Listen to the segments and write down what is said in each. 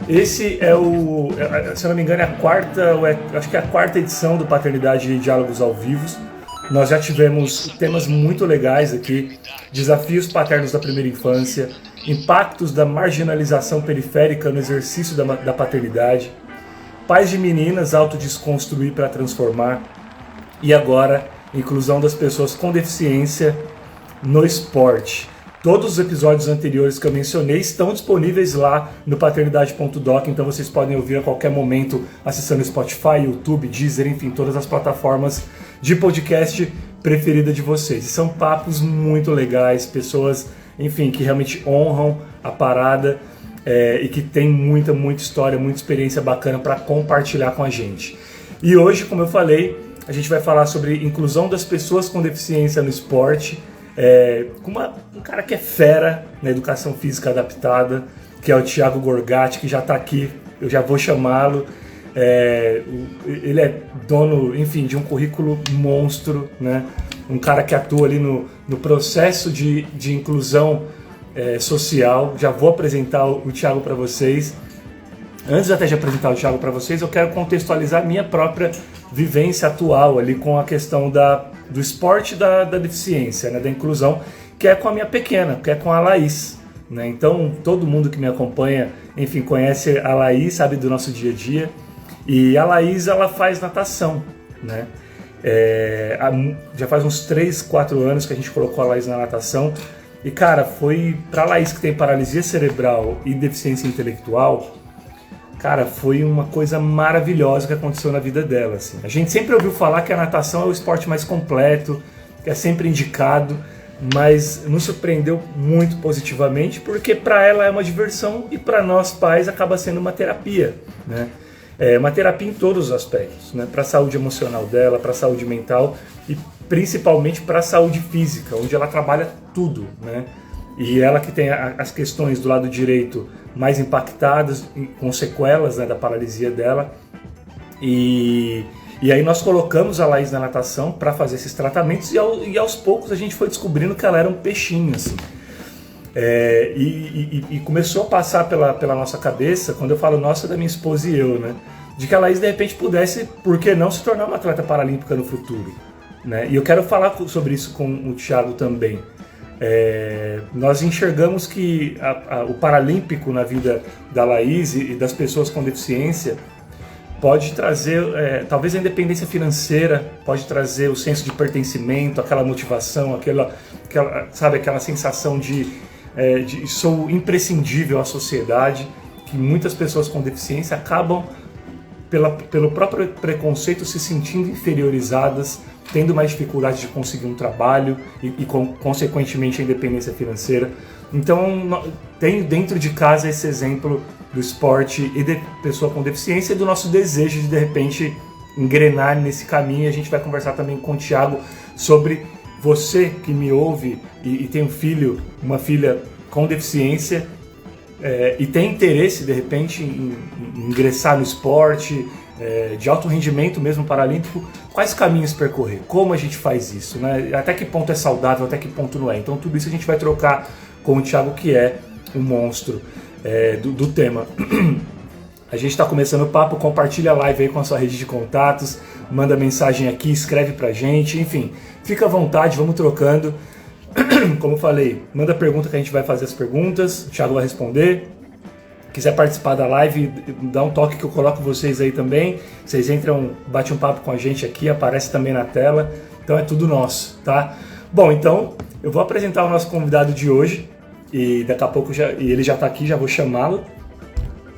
Esse é se eu não me engano, é a quarta, acho que é a quarta edição do Paternidade e Diálogos ao Vivo. Nós já tivemos temas muito legais aqui: desafios paternos da primeira infância, impactos da marginalização periférica no exercício da paternidade, pais de meninas, autodesconstruir para transformar, e agora, inclusão das pessoas com deficiência no esporte. Todos os episódios anteriores que eu mencionei estão disponíveis lá no paternidade.doc, então vocês podem ouvir a qualquer momento acessando Spotify, YouTube, Deezer, enfim, todas as plataformas de podcast preferida de vocês. E são papos muito legais, pessoas, enfim, que realmente honram a parada e que tem muita história, muita experiência bacana para compartilhar com a gente. E hoje, como eu falei, a gente vai falar sobre inclusão das pessoas com deficiência no esporte, com um cara que é fera na educação física adaptada, que é o Thiago Gorgatti, que já está aqui, eu já vou chamá-lo. Ele é dono, enfim, de um currículo monstro, né? Um cara que atua ali no processo de inclusão social. Já vou apresentar o Thiago para vocês. Antes até de apresentar o Thiago para vocês, eu quero contextualizar minha própria vivência atual ali com a questão do esporte da deficiência, né, da inclusão, que é com a minha pequena, que é com a Laís, né? Então, todo mundo que me acompanha, enfim, conhece a Laís, sabe do nosso dia a dia. E a Laís, ela faz natação, né? Já faz uns 3, 4 anos que a gente colocou a Laís na natação. E, cara, foi pra Laís, que tem paralisia cerebral e deficiência intelectual, cara, foi uma coisa maravilhosa que aconteceu na vida dela, assim. A gente sempre ouviu falar que a natação é o esporte mais completo, que é sempre indicado, mas nos surpreendeu muito positivamente, porque para ela é uma diversão e para nós pais acaba sendo uma terapia, né? Uma terapia em todos os aspectos, né? Para a saúde emocional dela, para a saúde mental e principalmente para a saúde física, onde ela trabalha tudo, né? E ela que tem as questões do lado direito mais impactadas, com sequelas, né, da paralisia dela. E aí nós colocamos a Laís na natação para fazer esses tratamentos e aos poucos a gente foi descobrindo que ela era um peixinho, assim. E começou a passar pela nossa cabeça, quando eu falo nossa, da minha esposa e eu, né, de que a Laís de repente pudesse, por que não, se tornar uma atleta paralímpica no futuro, né? E eu quero falar sobre isso com o Thiago também. Nós enxergamos que o paralímpico na vida da Laís e das pessoas com deficiência pode trazer, talvez a independência financeira, pode trazer o senso de pertencimento, aquela motivação, aquela sensação de sou imprescindível à sociedade, que muitas pessoas com deficiência acabam, pelo próprio preconceito, se sentindo inferiorizadas, tendo mais dificuldade de conseguir um trabalho e consequentemente a independência financeira. Então, tem dentro de casa esse exemplo do esporte e de pessoa com deficiência e do nosso desejo de repente engrenar nesse caminho. E a gente vai conversar também com o Thiago sobre você que me ouve e tem um filho, uma filha com deficiência, e tem interesse de repente em ingressar no esporte, de alto rendimento mesmo paralímpico. Quais caminhos percorrer? Como a gente faz isso, né? Até que ponto é saudável, até que ponto não é? Então tudo isso a gente vai trocar com o Thiago, que é um monstro do tema. A gente está começando o papo, compartilha a live aí com a sua rede de contatos, manda mensagem aqui, escreve pra gente, enfim, fica à vontade, vamos trocando. Como falei, manda pergunta que a gente vai fazer as perguntas, o Thiago vai responder. Quiser participar da live, dá um toque que eu coloco vocês aí também. Vocês entram, bate um papo com a gente aqui, aparece também na tela. Então é tudo nosso, tá? Bom, então eu vou apresentar o nosso convidado de hoje e daqui a pouco ele já está aqui, já vou chamá-lo.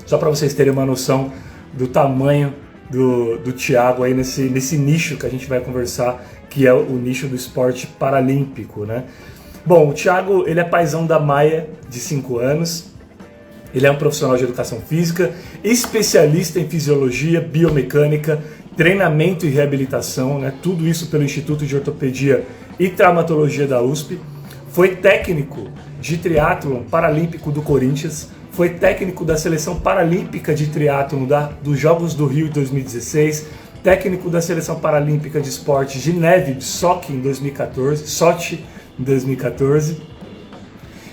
Só para vocês terem uma noção do tamanho do Thiago aí nesse nicho que a gente vai conversar, que é o nicho do esporte paralímpico, né? Bom, o Thiago, ele é paizão da Maia, de 5 anos. Ele é um profissional de educação física, especialista em fisiologia, biomecânica, treinamento e reabilitação, né? Tudo isso pelo Instituto de Ortopedia e Traumatologia da USP. Foi técnico de triatlon paralímpico do Corinthians, foi técnico da Seleção Paralímpica de Triatlon dos Jogos do Rio de 2016, técnico da Seleção Paralímpica de Esportes de Neve, de Sochi em 2014.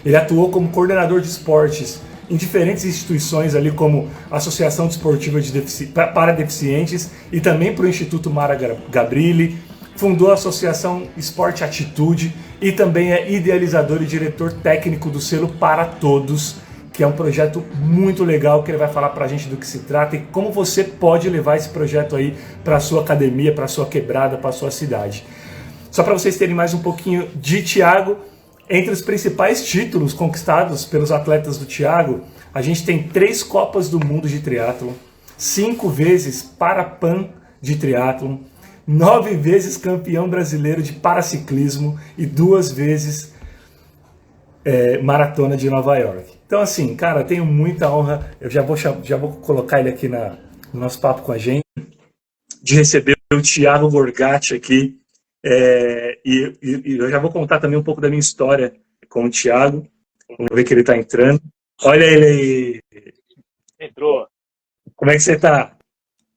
Ele atuou como coordenador de esportes em diferentes instituições ali, como a Associação Desportiva para Deficientes e também para o Instituto Mara Gabrilli. Fundou a Associação Esporte Atitude e também é idealizador e diretor técnico do selo Para Todos, que é um projeto muito legal, que ele vai falar pra gente do que se trata e como você pode levar esse projeto aí para sua academia, para sua quebrada, para sua cidade. Só para vocês terem mais um pouquinho de Thiago, entre os principais títulos conquistados pelos atletas do Thiago, a gente tem 3 Copas do Mundo de triatlon, 5 vezes Parapan de triatlon, 9 vezes campeão brasileiro de paraciclismo e 2 vezes maratona de Nova York. Então assim, cara, tenho muita honra, eu já vou colocar ele aqui no nosso papo com a gente, de receber o Thiago Gorgatti aqui, e eu já vou contar também um pouco da minha história com o Thiago. Vamos ver que ele está entrando. Olha ele aí. Entrou. Como é que você está?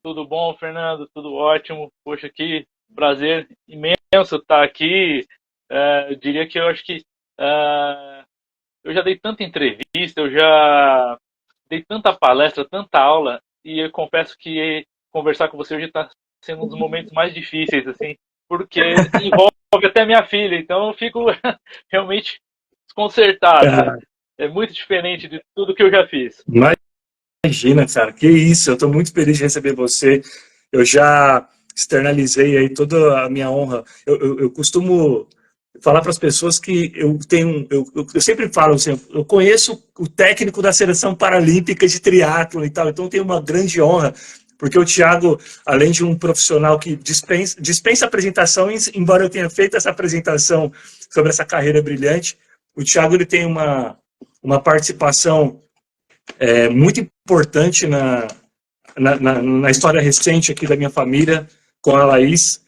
Tudo bom, Fernando? Tudo ótimo. Poxa, que prazer imenso estar aqui. Eu diria que eu acho que eu já dei tanta entrevista, eu já dei tanta palestra, tanta aula, e eu confesso que conversar com você hoje está sendo um dos momentos mais difíceis, assim, porque envolve até minha filha, então eu fico realmente desconcertado. É muito diferente de tudo que eu já fiz. Imagina, cara, que isso, eu estou muito feliz de receber você. Eu já externalizei aí toda a minha honra. Eu costumo falar para as pessoas que eu sempre falo assim, eu conheço o técnico da seleção paralímpica de triatlo e tal, então eu tenho uma grande honra, porque o Thiago, além de um profissional que dispensa apresentação, embora eu tenha feito essa apresentação sobre essa carreira brilhante, o Thiago ele tem uma participação muito importante na história recente aqui da minha família, com a Laís.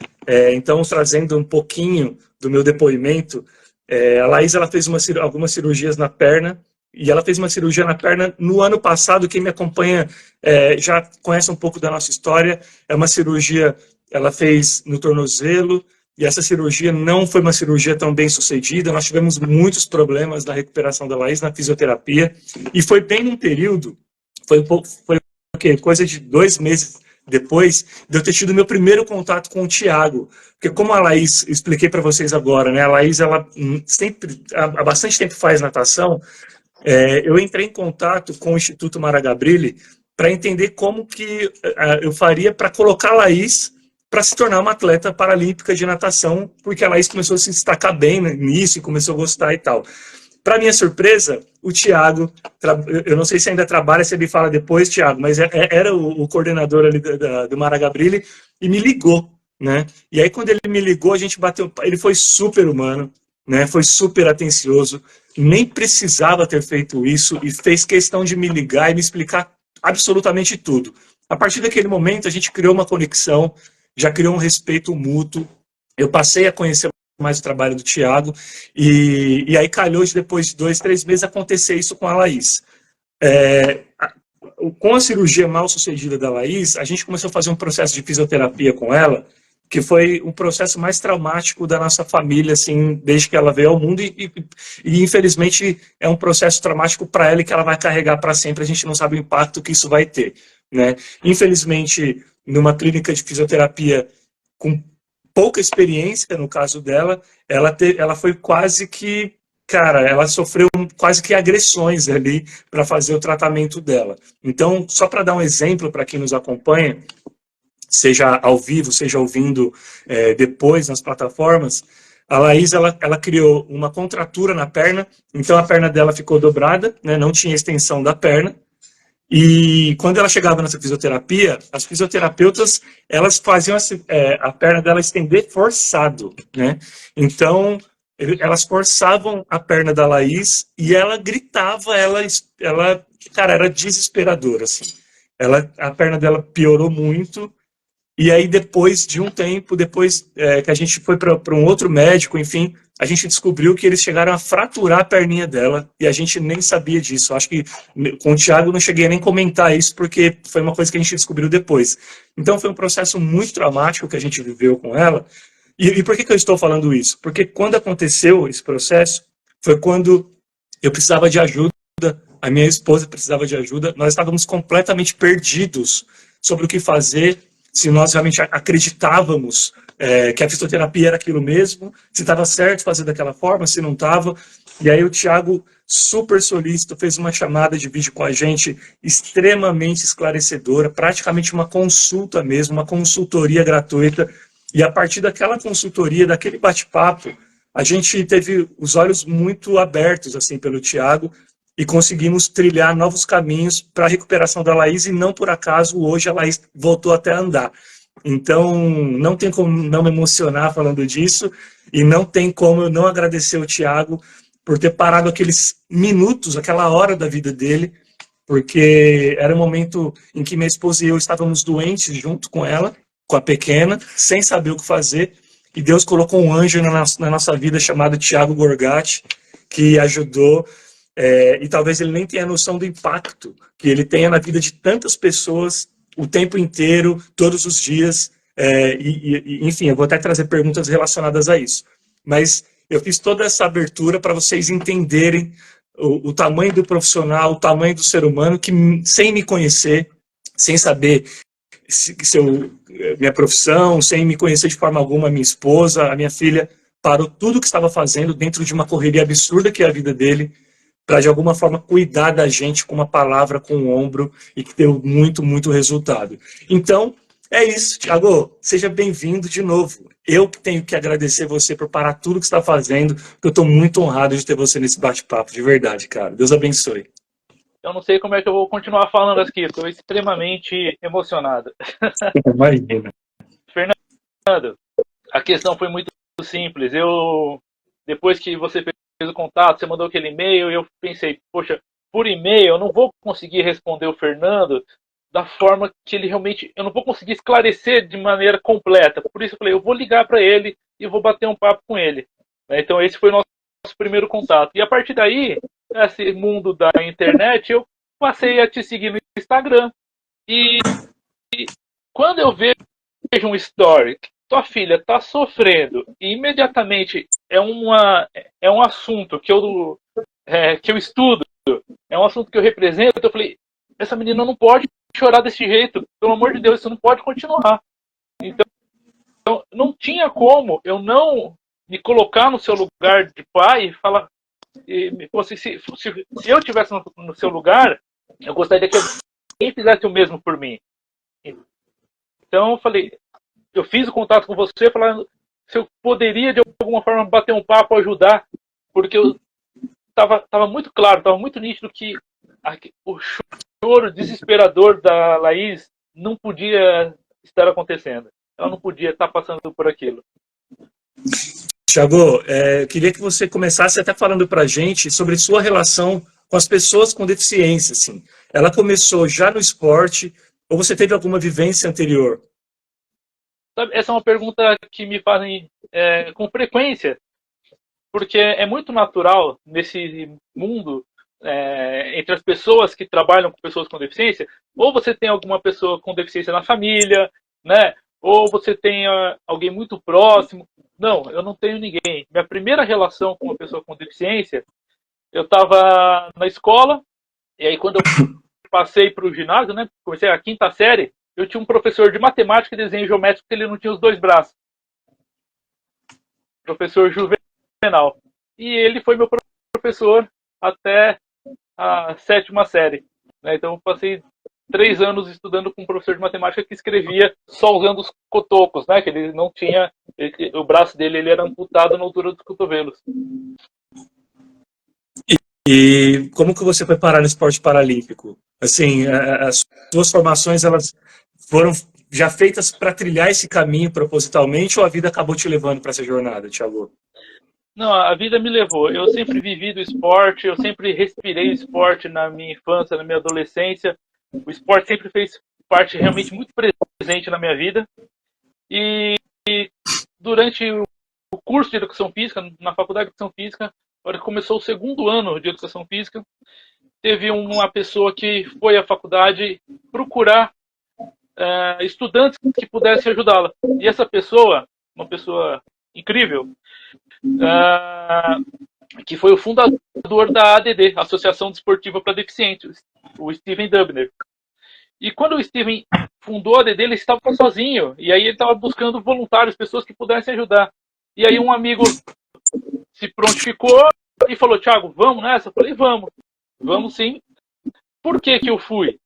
Então, trazendo um pouquinho do meu depoimento, a Laís ela fez algumas cirurgias na perna, e ela fez uma cirurgia na perna no ano passado. Quem me acompanha já conhece um pouco da nossa história. É uma cirurgia, ela fez no tornozelo, e essa cirurgia não foi uma cirurgia tão bem sucedida. Nós tivemos muitos problemas na recuperação da Laís, na fisioterapia, e foi bem num período, foi coisa de 2 meses depois de eu ter tido meu primeiro contato com o Thiago. Porque como a Laís, expliquei para vocês agora, né? A Laís, ela sempre, há bastante tempo faz natação. Eu entrei em contato com o Instituto Mara Gabrilli para entender como que eu faria para colocar a Laís para se tornar uma atleta paralímpica de natação, porque a Laís começou a se destacar bem nisso e começou a gostar e tal. Para minha surpresa, o Thiago, eu não sei se ainda trabalha, se ele fala depois, Thiago, mas era o coordenador ali do Mara Gabrilli, e me ligou, né? E aí quando ele me ligou, a gente bateu, ele foi super humano, né? Foi super atencioso, nem precisava ter feito isso, e fez questão de me ligar e me explicar absolutamente tudo. A partir daquele momento, a gente criou uma conexão, já criou um respeito mútuo, eu passei a conhecer mais o trabalho do Thiago, e aí calhou de depois de 2, 3 meses acontecer isso com a Laís. Com a cirurgia mal sucedida da Laís, a gente começou a fazer um processo de fisioterapia com ela, que foi um processo mais traumático da nossa família, assim, desde que ela veio ao mundo, e infelizmente é um processo traumático para ela e que ela vai carregar para sempre. A gente não sabe o impacto que isso vai ter, né? Infelizmente, numa clínica de fisioterapia com pouca experiência, no caso dela, ela foi quase que, cara, ela sofreu quase que agressões ali para fazer o tratamento dela. Então, só para dar um exemplo para quem nos acompanha, seja ao vivo, seja ouvindo depois nas plataformas, a Laís, ela criou uma contratura na perna, então a perna dela ficou dobrada, né, não tinha extensão da perna, e quando ela chegava nessa fisioterapia, as fisioterapeutas, elas faziam a perna dela estender forçado, né? Então, elas forçavam a perna da Laís e ela gritava, cara, era desesperadora, assim. A perna dela piorou muito, e aí depois de um tempo, depois que a gente foi para um outro médico, enfim, a gente descobriu que eles chegaram a fraturar a perninha dela, e a gente nem sabia disso. Acho que com o Thiago não cheguei a nem comentar isso, porque foi uma coisa que a gente descobriu depois. Então foi um processo muito traumático que a gente viveu com ela. E por que eu estou falando isso? Porque quando aconteceu esse processo, foi quando eu precisava de ajuda a minha esposa precisava de ajuda, nós estávamos completamente perdidos sobre o que fazer, se nós realmente acreditávamos que a fisioterapia era aquilo mesmo, se estava certo fazer daquela forma, se não estava. E aí o Thiago, super solícito, fez uma chamada de vídeo com a gente, extremamente esclarecedora, praticamente uma consulta mesmo, uma consultoria gratuita. E a partir daquela consultoria, daquele bate-papo, a gente teve os olhos muito abertos assim pelo Thiago e conseguimos trilhar novos caminhos para a recuperação da Laís, e não por acaso hoje a Laís voltou até a andar. Então, não tem como não me emocionar falando disso, e não tem como eu não agradecer o Thiago por ter parado aqueles minutos, aquela hora da vida dele, porque era um momento em que minha esposa e eu estávamos doentes junto com ela, com a pequena, sem saber o que fazer, e Deus colocou um anjo na nossa vida chamado Thiago Gorgatti, que ajudou, e talvez ele nem tenha noção do impacto que ele tenha na vida de tantas pessoas o tempo inteiro, todos os dias, enfim, eu vou até trazer perguntas relacionadas a isso. Mas eu fiz toda essa abertura para vocês entenderem o tamanho do profissional, o tamanho do ser humano, que sem me conhecer, sem saber minha profissão, sem me conhecer de forma alguma, minha esposa, a minha filha, parou tudo o que estava fazendo dentro de uma correria absurda que é a vida dele, para de alguma forma cuidar da gente com uma palavra, com um ombro, e que deu muito, muito resultado. Então, é isso, Thiago, seja bem-vindo de novo. Eu que tenho que agradecer você por parar tudo que você está fazendo, porque eu estou muito honrado de ter você nesse bate-papo, de verdade, cara. Deus abençoe. Eu não sei como é que eu vou continuar falando aqui, estou extremamente emocionado. Imagina. Fernando, a questão foi muito simples. Depois que você fez o contato, você mandou aquele e-mail, eu pensei, poxa, por e-mail eu não vou conseguir responder o Fernando da forma que ele realmente, eu não vou conseguir esclarecer de maneira completa. Por isso eu falei, eu vou ligar para ele e vou bater um papo com ele. Então esse foi o nosso primeiro contato. E a partir daí, esse mundo da internet, eu passei a te seguir no Instagram. E quando eu vejo um story, tua filha está sofrendo, e imediatamente é um assunto que eu estudo, é um assunto que eu represento, eu falei, essa menina não pode chorar desse jeito, pelo amor de Deus, isso não pode continuar. Então, não tinha como eu não me colocar no seu lugar de pai e falar, se eu estivesse no seu lugar, eu gostaria que alguém fizesse o mesmo por mim. Então eu falei, eu fiz o contato com você falando se eu poderia de alguma forma bater um papo, ajudar, porque eu estava muito claro, estava muito nítido que o choro desesperador da Laís não podia estar acontecendo. Ela não podia estar passando por aquilo. Thiago, eu queria que você começasse até falando para a gente sobre sua relação com as pessoas com deficiência. Assim. Ela começou já no esporte ou você teve alguma vivência anterior? Essa é uma pergunta que me fazem com frequência, porque é muito natural nesse mundo, entre as pessoas que trabalham com pessoas com deficiência, ou você tem alguma pessoa com deficiência na família, né? Ou você tem alguém muito próximo. Não, eu não tenho ninguém. Minha primeira relação com uma pessoa com deficiência, eu estava na escola, e aí quando eu passei para o ginásio, né? Comecei a quinta série, eu tinha um professor de matemática e desenho geométrico que ele não tinha os dois braços. Professor Juvenal. E ele foi meu professor até a sétima série. Então eu passei 3 anos estudando com um professor de matemática que escrevia só usando os cotocos, né? Que ele não tinha... o braço dele ele era amputado na altura dos cotovelos. E como que você foi parar no esporte paralímpico? Assim, as suas formações, elas foram já feitas para trilhar esse caminho propositalmente ou a vida acabou te levando para essa jornada, Thiago? Não, a vida me levou. Eu sempre vivi do esporte, eu sempre respirei esporte na minha infância, na minha adolescência. O esporte sempre fez parte realmente muito presente na minha vida. E durante o curso de Educação Física, na Faculdade de Educação Física, na hora que começou o segundo ano de Educação Física, teve uma pessoa que foi à faculdade procurar estudantes que pudessem ajudá-la. E essa pessoa, uma pessoa incrível, que foi o fundador da ADD, Associação Desportiva para Deficientes, o Steven Dubner. E quando o Steven fundou a ADD, ele estava sozinho, e aí ele estava buscando voluntários, pessoas que pudessem ajudar. E aí um amigo se prontificou e falou, Thiago, vamos nessa? Eu falei, vamos sim. Por que eu fui?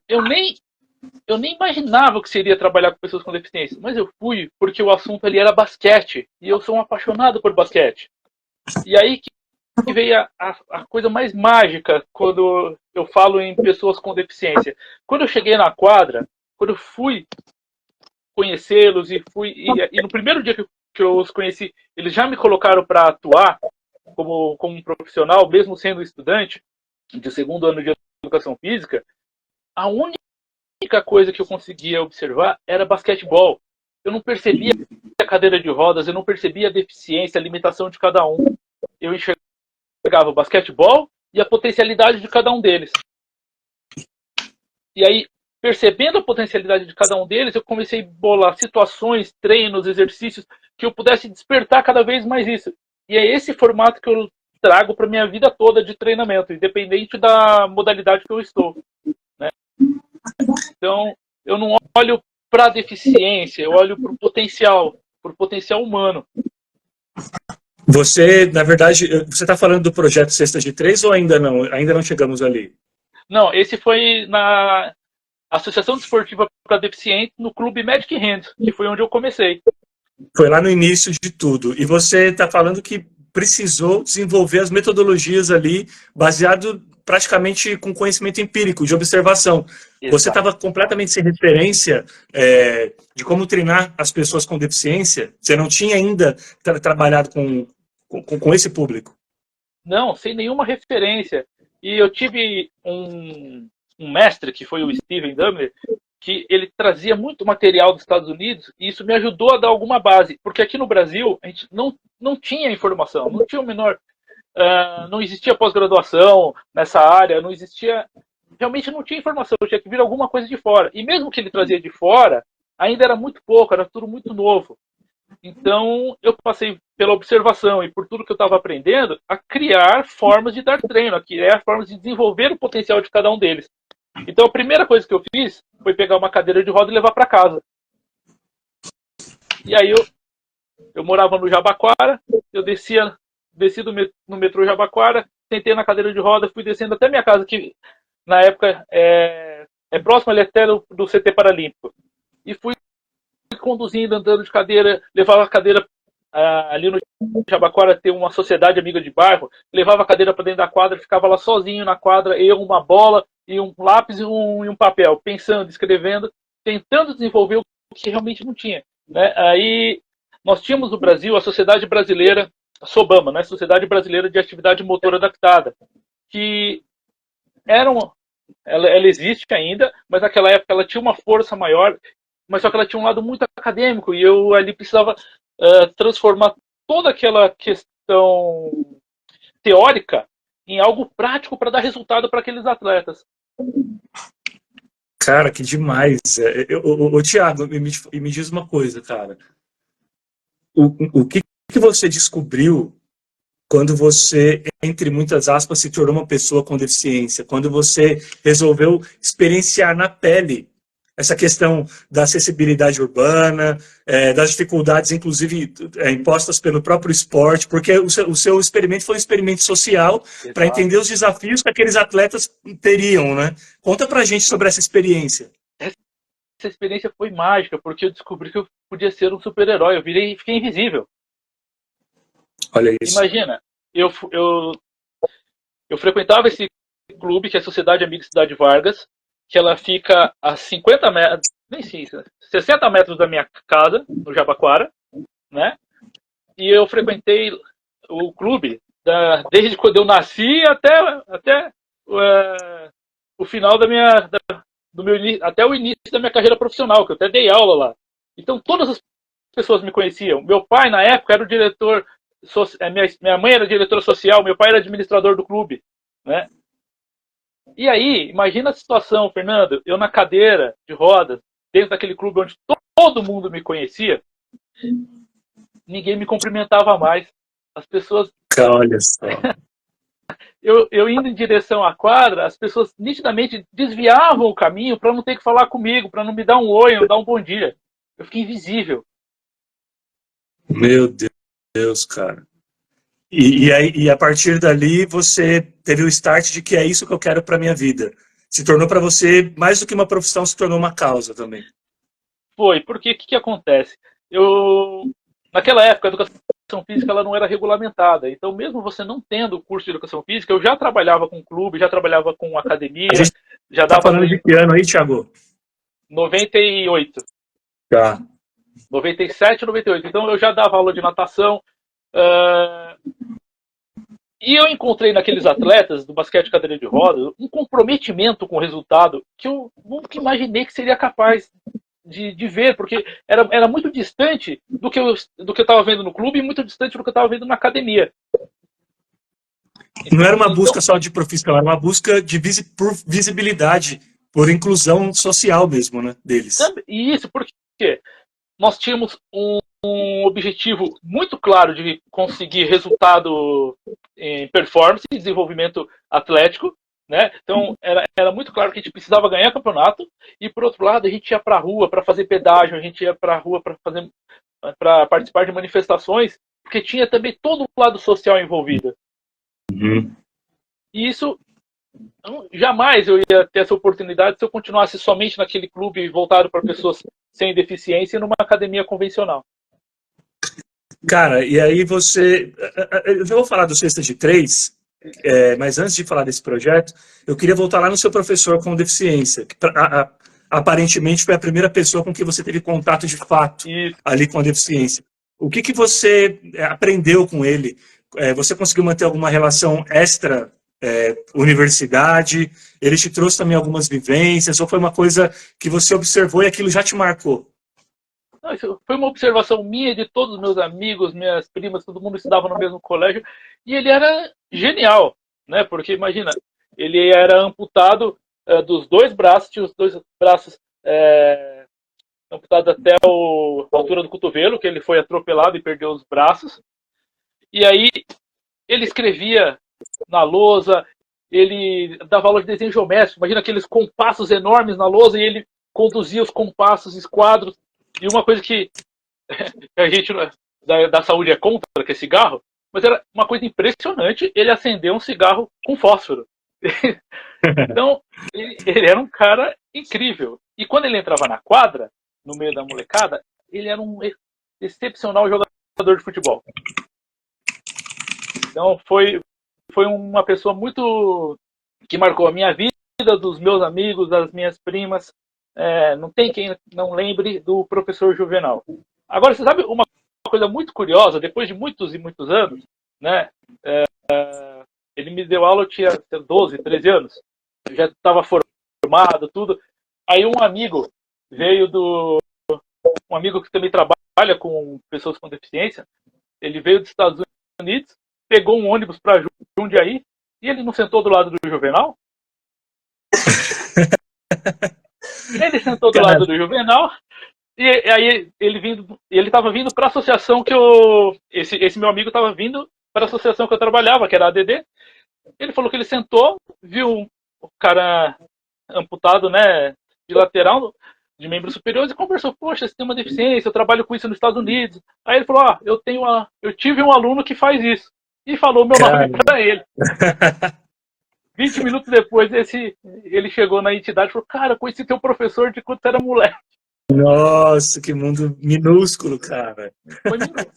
Eu nem imaginava que seria trabalhar com pessoas com deficiência, mas eu fui porque o assunto ali era basquete, e eu sou um apaixonado por basquete. E aí que veio a coisa mais mágica quando eu falo em pessoas com deficiência. Quando eu cheguei na quadra, quando eu fui conhecê-los e no primeiro dia que eu os conheci, eles já me colocaram para atuar como um profissional, mesmo sendo estudante de segundo ano de educação física, a única coisa que eu conseguia observar era basquetebol. Eu não percebia a cadeira de rodas, eu não percebia a deficiência, a limitação de cada um. Eu enxergava o basquetebol e a potencialidade de cada um deles. E aí, percebendo a potencialidade de cada um deles, eu comecei a bolar situações, treinos, exercícios, que eu pudesse despertar cada vez mais isso. E é esse formato que eu trago para minha vida toda de treinamento, independente da modalidade que eu estou. Né? Então, eu não olho para a deficiência, eu olho para o potencial humano. Você, na verdade, você está falando do projeto Cestas de Três ou ainda não? Ainda não chegamos ali? Não, esse foi na Associação Desportiva para Deficientes, no Clube Magic Hands, que foi onde eu comecei. Foi lá no início de tudo. E você está falando que precisou desenvolver as metodologias ali, baseado praticamente com conhecimento empírico, de observação. Exato. Você estava completamente sem referência de como treinar as pessoas com deficiência? Você não tinha ainda trabalhado com esse público? Não, sem nenhuma referência. E eu tive um mestre, que foi o Steven Dubner, que ele trazia muito material dos Estados Unidos e isso me ajudou a dar alguma base. Porque aqui no Brasil, a gente não tinha informação, não tinha o menor... não existia pós-graduação nessa área, não existia... Realmente não tinha informação, tinha que vir alguma coisa de fora. E mesmo que ele trazia de fora, ainda era muito pouco, era tudo muito novo. Então, eu passei pela observação e por tudo que eu estava aprendendo, a criar formas de dar treino, a criar formas de desenvolver o potencial de cada um deles. Então, a primeira coisa que eu fiz foi pegar uma cadeira de roda e levar para casa. E aí, eu morava no Jabaquara, eu desci no metrô Jabaquara, sentei na cadeira de roda, fui descendo até minha casa, que na época é próximo ali até do CT Paralímpico. E fui conduzindo, andando de cadeira, levava a cadeira ali no Jabaquara, tem uma sociedade amiga de bairro, levava a cadeira para dentro da quadra, ficava lá sozinho na quadra, eu, uma bola, e um lápis e um papel, pensando, escrevendo, tentando desenvolver o que realmente não tinha. Né? Aí nós tínhamos no Brasil a Sociedade Brasileira, a SOBAMA, né? Sociedade Brasileira de Atividade Motora Adaptada, que ela existe ainda, mas naquela época ela tinha uma força maior, mas só que ela tinha um lado muito acadêmico, e eu ali precisava transformar toda aquela questão teórica em algo prático para dar resultado para aqueles atletas. Cara, que demais. Thiago, me diz uma coisa, cara. O que você descobriu quando você, entre muitas aspas, se tornou uma pessoa com deficiência? Quando você resolveu experienciar na pele essa questão da acessibilidade urbana, das dificuldades, inclusive, impostas pelo próprio esporte, porque o seu experimento foi um experimento social para entender os desafios que aqueles atletas teriam, né? Conta pra gente sobre essa experiência. Essa experiência foi mágica, porque eu descobri que eu podia ser um super-herói, fiquei invisível. Olha isso. Imagina, eu frequentava esse clube, que é a Sociedade Amiga Cidade Vargas, que ela fica a 50 metros, nem sei, 60 metros da minha casa, no Jabaquara, né? E eu frequentei o clube desde quando eu nasci até o final até o início da minha carreira profissional, que eu até dei aula lá. Então todas as pessoas me conheciam. Meu pai, na época, era o diretor, minha mãe era diretora social, meu pai era administrador do clube, né? E aí, imagina a situação, Fernando, eu na cadeira de rodas, dentro daquele clube onde todo mundo me conhecia, ninguém me cumprimentava mais. As pessoas Olha só. Eu indo em direção à quadra, as pessoas nitidamente desviavam o caminho para não ter que falar comigo, para não me dar um oi, ou dar um bom dia. Eu fiquei invisível. Meu Deus, cara. E a partir dali você teve o start de que é isso que eu quero para minha vida. Se tornou para você mais do que uma profissão, se tornou uma causa também. Foi, porque o que acontece? Naquela época, a educação física ela não era regulamentada. Então, mesmo você não tendo o curso de educação física, eu já trabalhava com clube, já trabalhava com academia, A gente já tá dava aula falando de em que ano aí, Thiago? 98, Tá. 97, 98. Então, eu já dava aula de natação. E eu encontrei naqueles atletas do basquete cadeira de rodas um comprometimento com o resultado que eu nunca imaginei que seria capaz de ver, porque era muito distante do que eu estava vendo no clube e muito distante do que eu estava vendo na academia. Não era uma Então, busca só de profissão, era uma busca de por visibilidade, por inclusão social mesmo, né, deles. e isso porque nós tínhamos um objetivo muito claro de conseguir resultado em performance e desenvolvimento atlético, né? Então era muito claro que a gente precisava ganhar campeonato e por outro lado a gente ia para a rua para fazer pedágio, a gente ia para a rua para participar de manifestações, porque tinha também todo o lado social envolvido. Uhum. E isso jamais eu ia ter essa oportunidade se eu continuasse somente naquele clube voltado para pessoas sem deficiência numa academia convencional. Cara, e aí você. Eu já vou falar do Cesta de Três, mas antes de falar desse projeto, eu queria voltar lá no seu professor com deficiência, que aparentemente foi a primeira pessoa com que você teve contato de fato Isso. ali com a deficiência. O que você aprendeu com ele? Você conseguiu manter alguma relação extra universidade? Ele te trouxe também algumas vivências? Ou foi uma coisa que você observou e aquilo já te marcou? Não, isso foi uma observação minha de todos os meus amigos, minhas primas, todo mundo estudava no mesmo colégio. E ele era genial, né? Porque imagina, ele era amputado dos dois braços, tinha os dois braços amputados até a altura do cotovelo, que ele foi atropelado e perdeu os braços. E aí ele escrevia na lousa, ele dava aula de desenho geométrico, imagina aqueles compassos enormes na lousa e ele conduzia os compassos, esquadros. E uma coisa que a gente da saúde é contra, que é cigarro, mas era uma coisa impressionante ele acender um cigarro com fósforo. Então, ele era um cara incrível. E quando ele entrava na quadra, no meio da molecada, ele era um excepcional jogador de futebol. Então, foi uma pessoa muito que marcou a minha vida, dos meus amigos, das minhas primas. Não tem quem não lembre do professor Juvenal. Agora, você sabe uma coisa muito curiosa? Depois de muitos e muitos anos, né? Ele me deu aula, eu tinha 12, 13 anos. Eu já estava formado, tudo. Aí um amigo veio um amigo que também trabalha com pessoas com deficiência, ele veio dos Estados Unidos, pegou um ônibus para Jundiaí e ele não sentou do lado do Juvenal? Ele sentou do lado do Juvenal e aí ele estava vindo para a associação que esse meu amigo estava vindo para a associação que eu trabalhava, que era a ADD. Ele falou que ele sentou, viu o cara amputado, né, de lateral, de membros superiores, e conversou: poxa, você tem uma deficiência, eu trabalho com isso nos Estados Unidos. Aí ele falou: eu tive um aluno que faz isso. E falou meu nome para ele. 20 minutos depois, ele chegou na entidade e falou: cara, conheci teu professor de quando você era moleque. Nossa, que mundo minúsculo, cara. Foi minúsculo.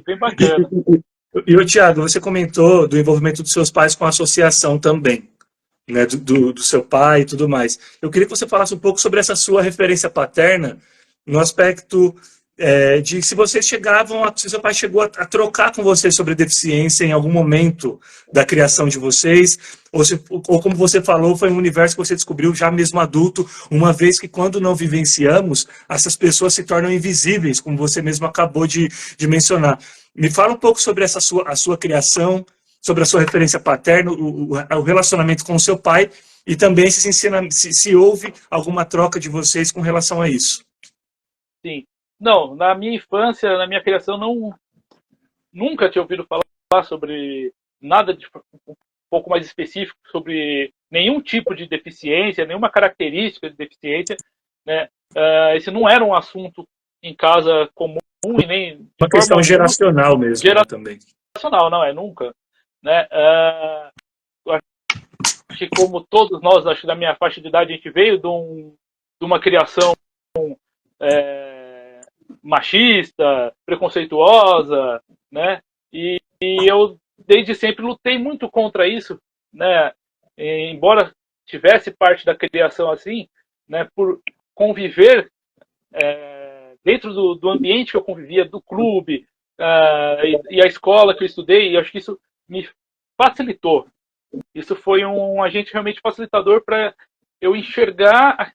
Bem bacana. E o Thiago, você comentou do envolvimento dos seus pais com a associação também, né, do seu pai e tudo mais. Eu queria que você falasse um pouco sobre essa sua referência paterna, no aspecto de se vocês se seu pai chegou a trocar com você sobre deficiência em algum momento da criação de vocês, ou como você falou, foi um universo que você descobriu já mesmo adulto, uma vez que quando não vivenciamos, essas pessoas se tornam invisíveis, como você mesmo acabou de mencionar. Me fala um pouco sobre a sua criação, sobre a sua referência paterna, o relacionamento com o seu pai, e também se houve alguma troca de vocês com relação a isso. Sim. Não, na minha infância, na minha criação, nunca tinha ouvido falar sobre nada de um pouco mais específico sobre nenhum tipo de deficiência, nenhuma característica de deficiência, né? Esse não era um assunto em casa comum e nem de Uma questão geracional mesmo, né, também. Geracional, não é nunca, né? Acho que como todos nós, acho que da minha faixa de idade, a gente veio de uma criação machista, preconceituosa, né? E eu desde sempre lutei muito contra isso, né? Embora tivesse parte da criação assim, né? Por conviver dentro do ambiente que eu convivia, do clube e a escola que eu estudei, eu acho que isso me facilitou. Isso foi um agente realmente facilitador para eu enxergar,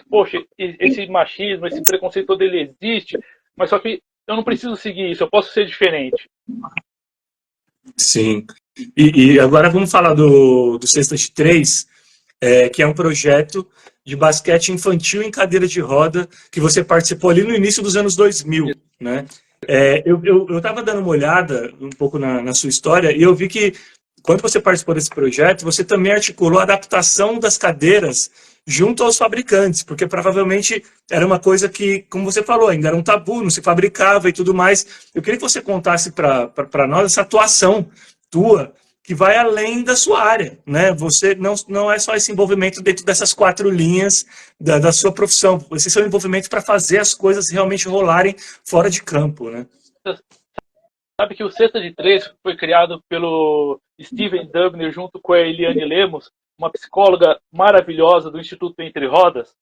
poxa, esse machismo, esse preconceito todo ele existe, mas só que eu não preciso seguir isso, eu posso ser diferente. Sim. E agora vamos falar do Cesta de Três, que é um projeto de basquete infantil em cadeira de roda que você participou ali no início dos anos 2000, né? Eu estava dando uma olhada um pouco na sua história e eu vi que quando você participou desse projeto, você também articulou a adaptação das cadeiras junto aos fabricantes, porque provavelmente era uma coisa que, como você falou, ainda era um tabu, não se fabricava e tudo mais. Eu queria que você contasse para nós essa atuação tua, que vai além da sua área, né? Você não é só esse envolvimento dentro dessas 4 linhas da sua profissão, esse seu envolvimento para fazer as coisas realmente rolarem fora de campo, né? Sabe que o Cesta de Três foi criado pelo Steven Dubner junto com a Eliane Lemos, uma psicóloga maravilhosa do Instituto Entre Rodas.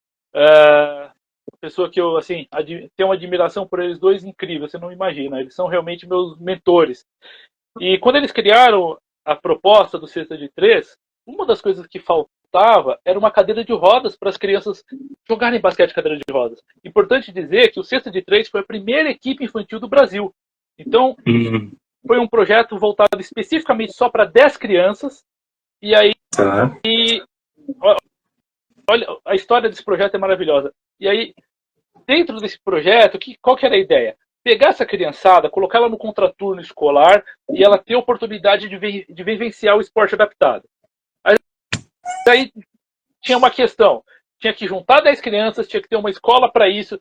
Pessoa que eu assim tenho uma admiração por eles dois incrível, você não imagina. Eles são realmente meus mentores. E quando eles criaram a proposta do Cesta de Três, uma das coisas que faltava era uma cadeira de rodas para as crianças jogarem basquete de cadeira de rodas. Importante dizer que o Cesta de Três foi a primeira equipe infantil do Brasil. Então, foi um projeto voltado especificamente só para 10 crianças. E aí, olha, a história desse projeto é maravilhosa. E aí, dentro desse projeto, qual que era a ideia? Pegar essa criançada, colocar ela no contraturno escolar e ela ter a oportunidade de vivenciar o esporte adaptado. Aí tinha uma questão. Tinha que juntar 10 crianças, tinha que ter uma escola para isso,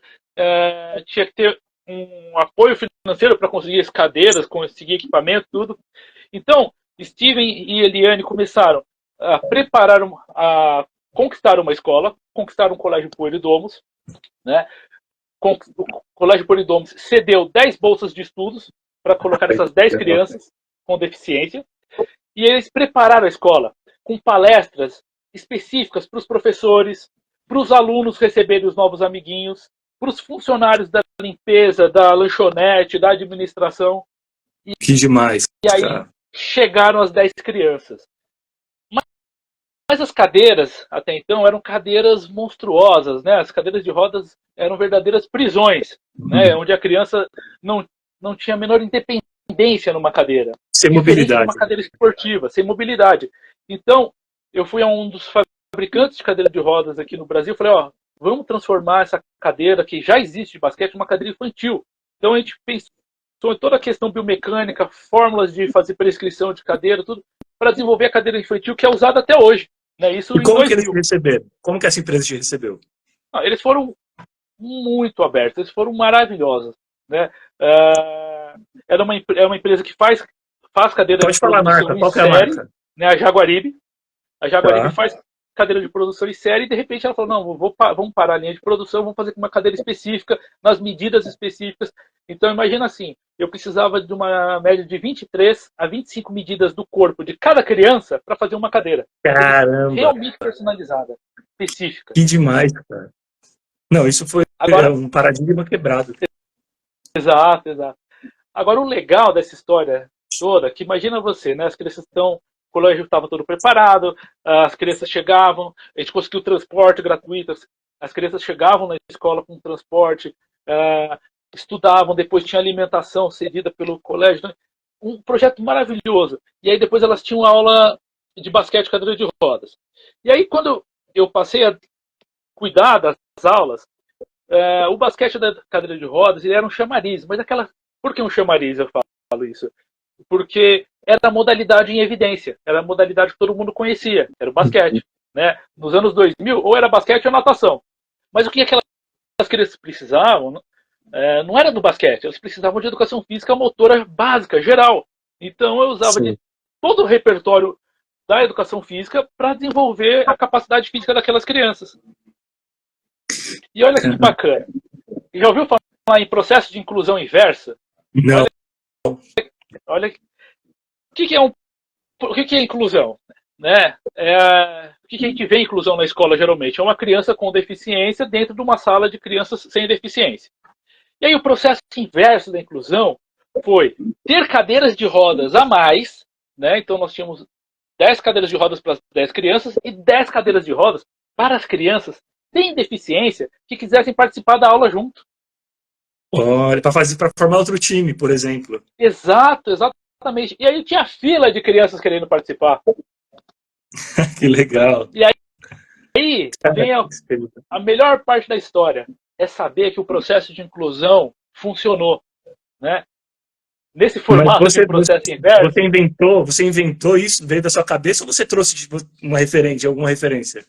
tinha que ter um apoio financeiro para conseguir as cadeiras, conseguir equipamento, tudo. Então, Steven e Eliane começaram a preparar, a conquistar uma escola, conquistar um colégio Polidomos, né? O colégio Polidomos cedeu 10 bolsas de estudos para colocar essas 10 crianças com deficiência, e eles prepararam a escola com palestras específicas para os professores, para os alunos receberem os novos amiguinhos, para os funcionários da limpeza, da lanchonete, da administração. Que demais. E aí chegaram as 10 crianças. Mas as cadeiras, até então, eram cadeiras monstruosas, né? As cadeiras de rodas eram verdadeiras prisões, né? Onde a criança não tinha a menor independência numa cadeira. Sem mobilidade. Uma cadeira esportiva, sem mobilidade. Então, eu fui a um dos fabricantes de cadeira de rodas aqui no Brasil e falei, vamos transformar essa cadeira que já existe de basquete numa cadeira infantil. Então a gente pensou em toda a questão biomecânica, fórmulas de fazer prescrição de cadeira, tudo, para desenvolver a cadeira infantil que é usada até hoje. Né? Isso e como que eles receberam? Como que essa empresa te recebeu? Eles foram muito abertos, eles foram maravilhosos. Né? É uma empresa que faz cadeira Pode de falar produção a marca. Qual que é a marca? Né? A Jaguaribe. A Jaguaribe faz cadeira de produção em série e de repente ela falou, não, vamos parar a linha de produção, vamos fazer com uma cadeira específica, nas medidas específicas. Então imagina assim, eu precisava de uma média de 23 a 25 medidas do corpo de cada criança para fazer uma cadeira. Caramba! Realmente personalizada, específica. Que demais, cara. Não, isso foi um paradigma quebrado. Exato. Agora o legal dessa história toda, que imagina você, né? As crianças estão, o colégio estava todo preparado, as crianças chegavam, a gente conseguiu transporte gratuito, as crianças chegavam na escola com transporte, estudavam, depois tinha alimentação cedida pelo colégio, né? Um projeto maravilhoso. E aí depois elas tinham aula de basquete cadeira de rodas. E aí quando eu passei a cuidar das aulas, o basquete da cadeira de rodas ele era um chamariz, mas por que um chamariz eu falo isso? porque era a modalidade em evidência, era a modalidade que todo mundo conhecia, era o basquete. Né? Nos anos 2000, ou era basquete ou natação. Mas o que aquelas crianças precisavam não era do basquete, elas precisavam de educação física motora básica, geral. Então eu usava de todo o repertório da educação física para desenvolver a capacidade física daquelas crianças. E olha que bacana. Já ouviu falar em processo de inclusão inversa? Não. Olha o que é inclusão? Né? O que a gente vê inclusão na escola geralmente? É uma criança com deficiência dentro de uma sala de crianças sem deficiência. E aí o processo inverso da inclusão foi ter cadeiras de rodas a mais, né? Então nós tínhamos 10 cadeiras de rodas para as 10 crianças e 10 cadeiras de rodas para as crianças sem deficiência que quisessem participar da aula junto. Olha, para formar outro time, por exemplo. Exatamente. E aí tinha fila de crianças querendo participar. Que legal. E aí vem a melhor parte da história. É saber que o processo de inclusão funcionou. Né? Nesse formato de processo inverso. Você inventou isso, veio da sua cabeça, ou você trouxe alguma referência?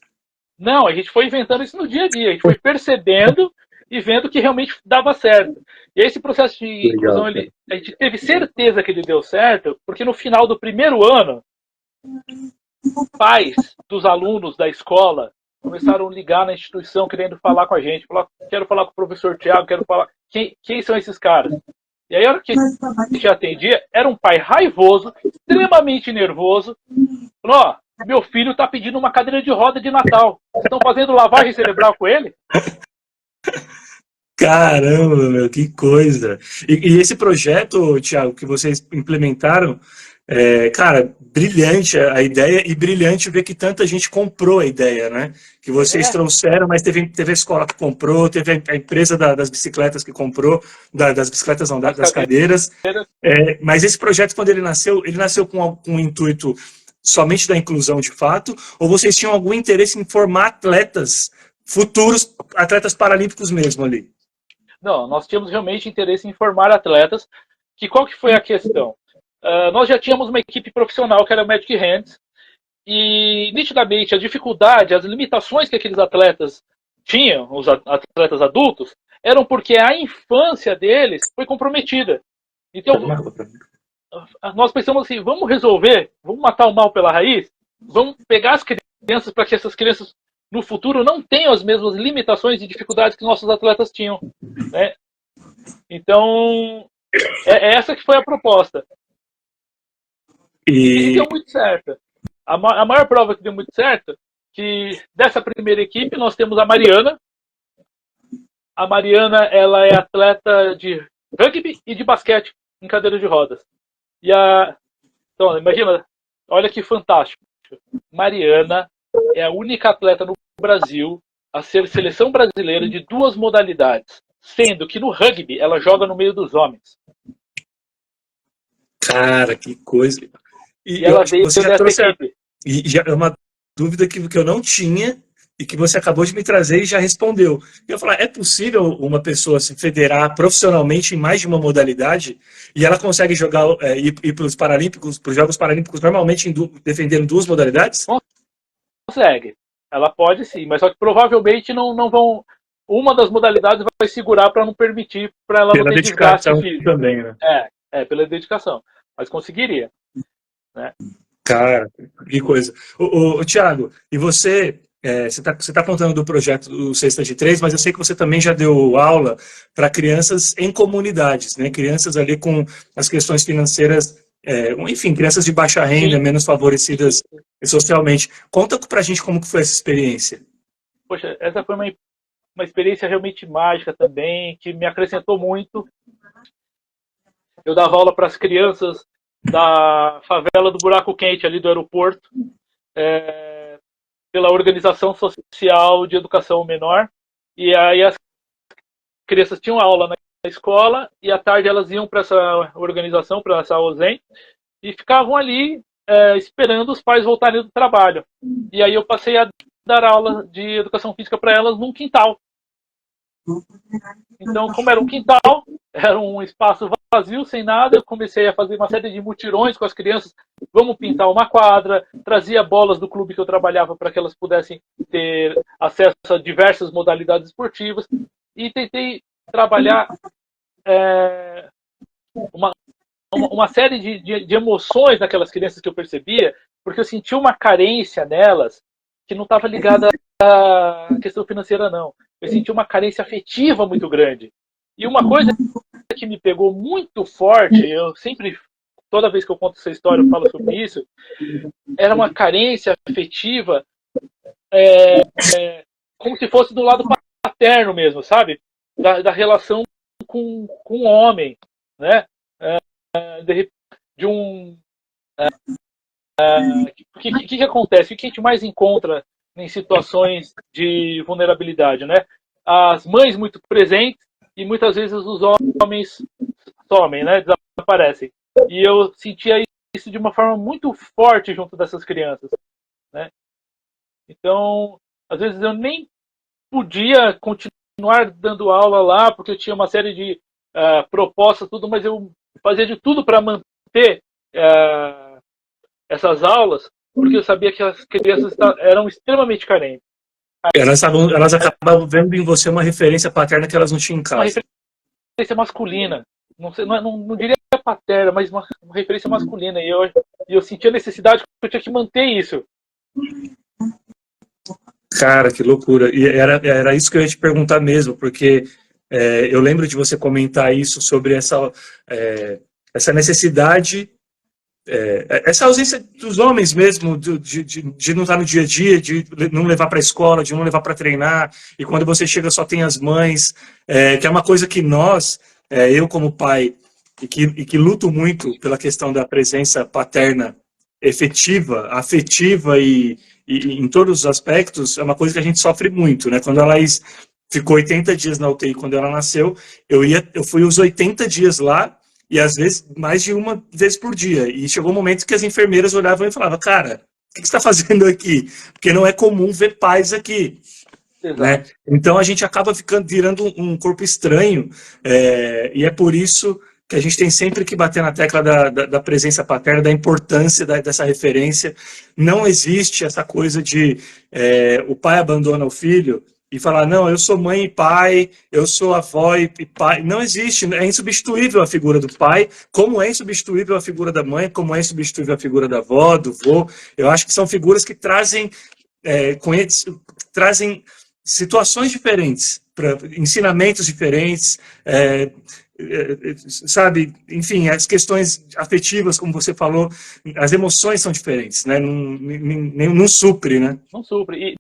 Não, a gente foi inventando isso no dia a dia. A gente foi percebendo e vendo que realmente dava certo. E esse processo de inclusão, a gente teve certeza que ele deu certo, porque no final do primeiro ano, pais dos alunos da escola começaram a ligar na instituição querendo falar com a gente. Quero falar com o professor Tiago, quero falar. Quem são esses caras? E aí, a hora que a gente atendia, era um pai raivoso, extremamente nervoso. Falou: ó, meu filho está pedindo uma cadeira de roda de Natal. Vocês estão fazendo lavagem cerebral com ele? Caramba, meu, que coisa. E esse projeto, Thiago, que vocês implementaram, cara, brilhante a ideia e brilhante ver que tanta gente comprou a ideia, né? Que vocês trouxeram, mas teve a escola que comprou, teve a empresa das bicicletas que comprou, das bicicletas não, das cadeiras. Mas esse projeto, quando ele nasceu com o intuito somente da inclusão de fato, ou vocês tinham algum interesse em formar atletas futuros, atletas paralímpicos mesmo ali? Não, nós tínhamos realmente interesse em formar atletas. Qual que foi a questão? Nós já tínhamos uma equipe profissional que era o Magic Hands, e nitidamente a dificuldade, as limitações que aqueles atletas tinham, os atletas adultos, eram porque a infância deles foi comprometida. Então, nós pensamos assim, vamos resolver, vamos matar o mal pela raiz, vamos pegar as crianças para que essas crianças no futuro não tenham as mesmas limitações e dificuldades que nossos atletas tinham. Né? Então, essa que foi a proposta. E deu muito certo. A maior prova que deu muito certo, que dessa primeira equipe nós temos a Mariana. A Mariana, ela é atleta de rugby e de basquete em cadeira de rodas. Então, imagina, olha que fantástico. Mariana é a única atleta no Brasil a ser seleção brasileira de 2 modalidades, sendo que no rugby ela joga no meio dos homens. Cara, que coisa. E ela veio dessa equipe. E já é uma dúvida que eu não tinha e que você acabou de me trazer e já respondeu. Eu ia falar, é possível uma pessoa se federar profissionalmente em mais de uma modalidade e ela consegue jogar ir para os Paralímpicos, para os Jogos Paralímpicos, normalmente defendendo 2 modalidades? Consegue. Ela pode sim, mas só que provavelmente não vão. Uma das modalidades vai segurar para não permitir para ela não ter desgaste físico. Também, né? Pela dedicação. Mas conseguiria. Né? Cara, que coisa. Thiago, e você você tá contando do projeto do Cesta de Três, mas eu sei que você também já deu aula para crianças em comunidades, né? Crianças ali com as questões financeiras, enfim, crianças de baixa renda, sim, menos favorecidas socialmente. Conta pra gente como que foi essa experiência. Poxa, essa foi uma experiência realmente mágica também, que me acrescentou muito. Eu dava aula para as crianças da favela do Buraco Quente, ali do aeroporto, pela Organização Social de Educação Menor. E aí as crianças tinham aula na escola e à tarde elas iam para essa organização, para essa OZEM, e ficavam ali esperando os pais voltarem do trabalho. E aí eu passei a dar aula de educação física para elas num quintal. Então, como era um quintal, era um espaço vazio, sem nada, eu comecei a fazer uma série de mutirões com as crianças. Vamos pintar uma quadra, trazia bolas do clube que eu trabalhava para que elas pudessem ter acesso a diversas modalidades esportivas e tentei trabalhar uma, uma série de emoções naquelas crianças que eu percebia, porque eu sentia uma carência nelas que não estava ligada à questão financeira, não. Eu senti uma carência afetiva muito grande. E uma coisa que me pegou muito forte, eu sempre, toda vez que eu conto essa história, eu falo sobre isso, era uma carência afetiva como se fosse do lado paterno mesmo, sabe? Da relação com o homem, né? De um... O que acontece? O que a gente mais encontra em situações de vulnerabilidade, né? As mães muito presentes e muitas vezes os homens somem, né? Desaparecem. E eu sentia isso de uma forma muito forte junto dessas crianças, né? Então, às vezes eu nem podia continuar dando aula lá porque eu tinha uma série de propostas, tudo, mas eu fazia de tudo para manter essas aulas, porque eu sabia que as crianças eram extremamente carentes. Elas acabavam vendo em você uma referência paterna que elas não tinham em Uma casa. referência masculina, não diria paterna, mas uma referência masculina. E eu sentia a necessidade que eu tinha que manter isso. Cara, que loucura. E era isso que eu ia te perguntar mesmo, porque eu lembro de você comentar isso sobre essa necessidade, essa ausência dos homens mesmo, de não estar no dia a dia, de não levar para a escola, de não levar para treinar, e quando você chega só tem as mães, que é uma coisa que nós, eu como pai, e que luto muito pela questão da presença paterna efetiva, afetiva e em todos os aspectos, é uma coisa que a gente sofre muito, né? Quando a Laís ficou 80 dias na UTI quando ela nasceu, eu fui os 80 dias lá, e às vezes mais de uma vez por dia. E chegou um momento que as enfermeiras olhavam e falavam, cara, o que você está fazendo aqui? Porque não é comum ver pais aqui. Né? Então a gente acaba virando um corpo estranho, e é por isso que a gente tem sempre que bater na tecla da presença paterna, da importância dessa referência. Não existe essa coisa de o pai abandona o filho e falar, não, eu sou mãe e pai, eu sou avó e pai. Não existe, é insubstituível a figura do pai, como é insubstituível a figura da mãe, como é insubstituível a figura da avó, do vô. Eu acho que são figuras que trazem situações diferentes, ensinamentos diferentes, sabe? Enfim, as questões afetivas, como você falou, as emoções são diferentes, né? Não supre, né? Não supre. E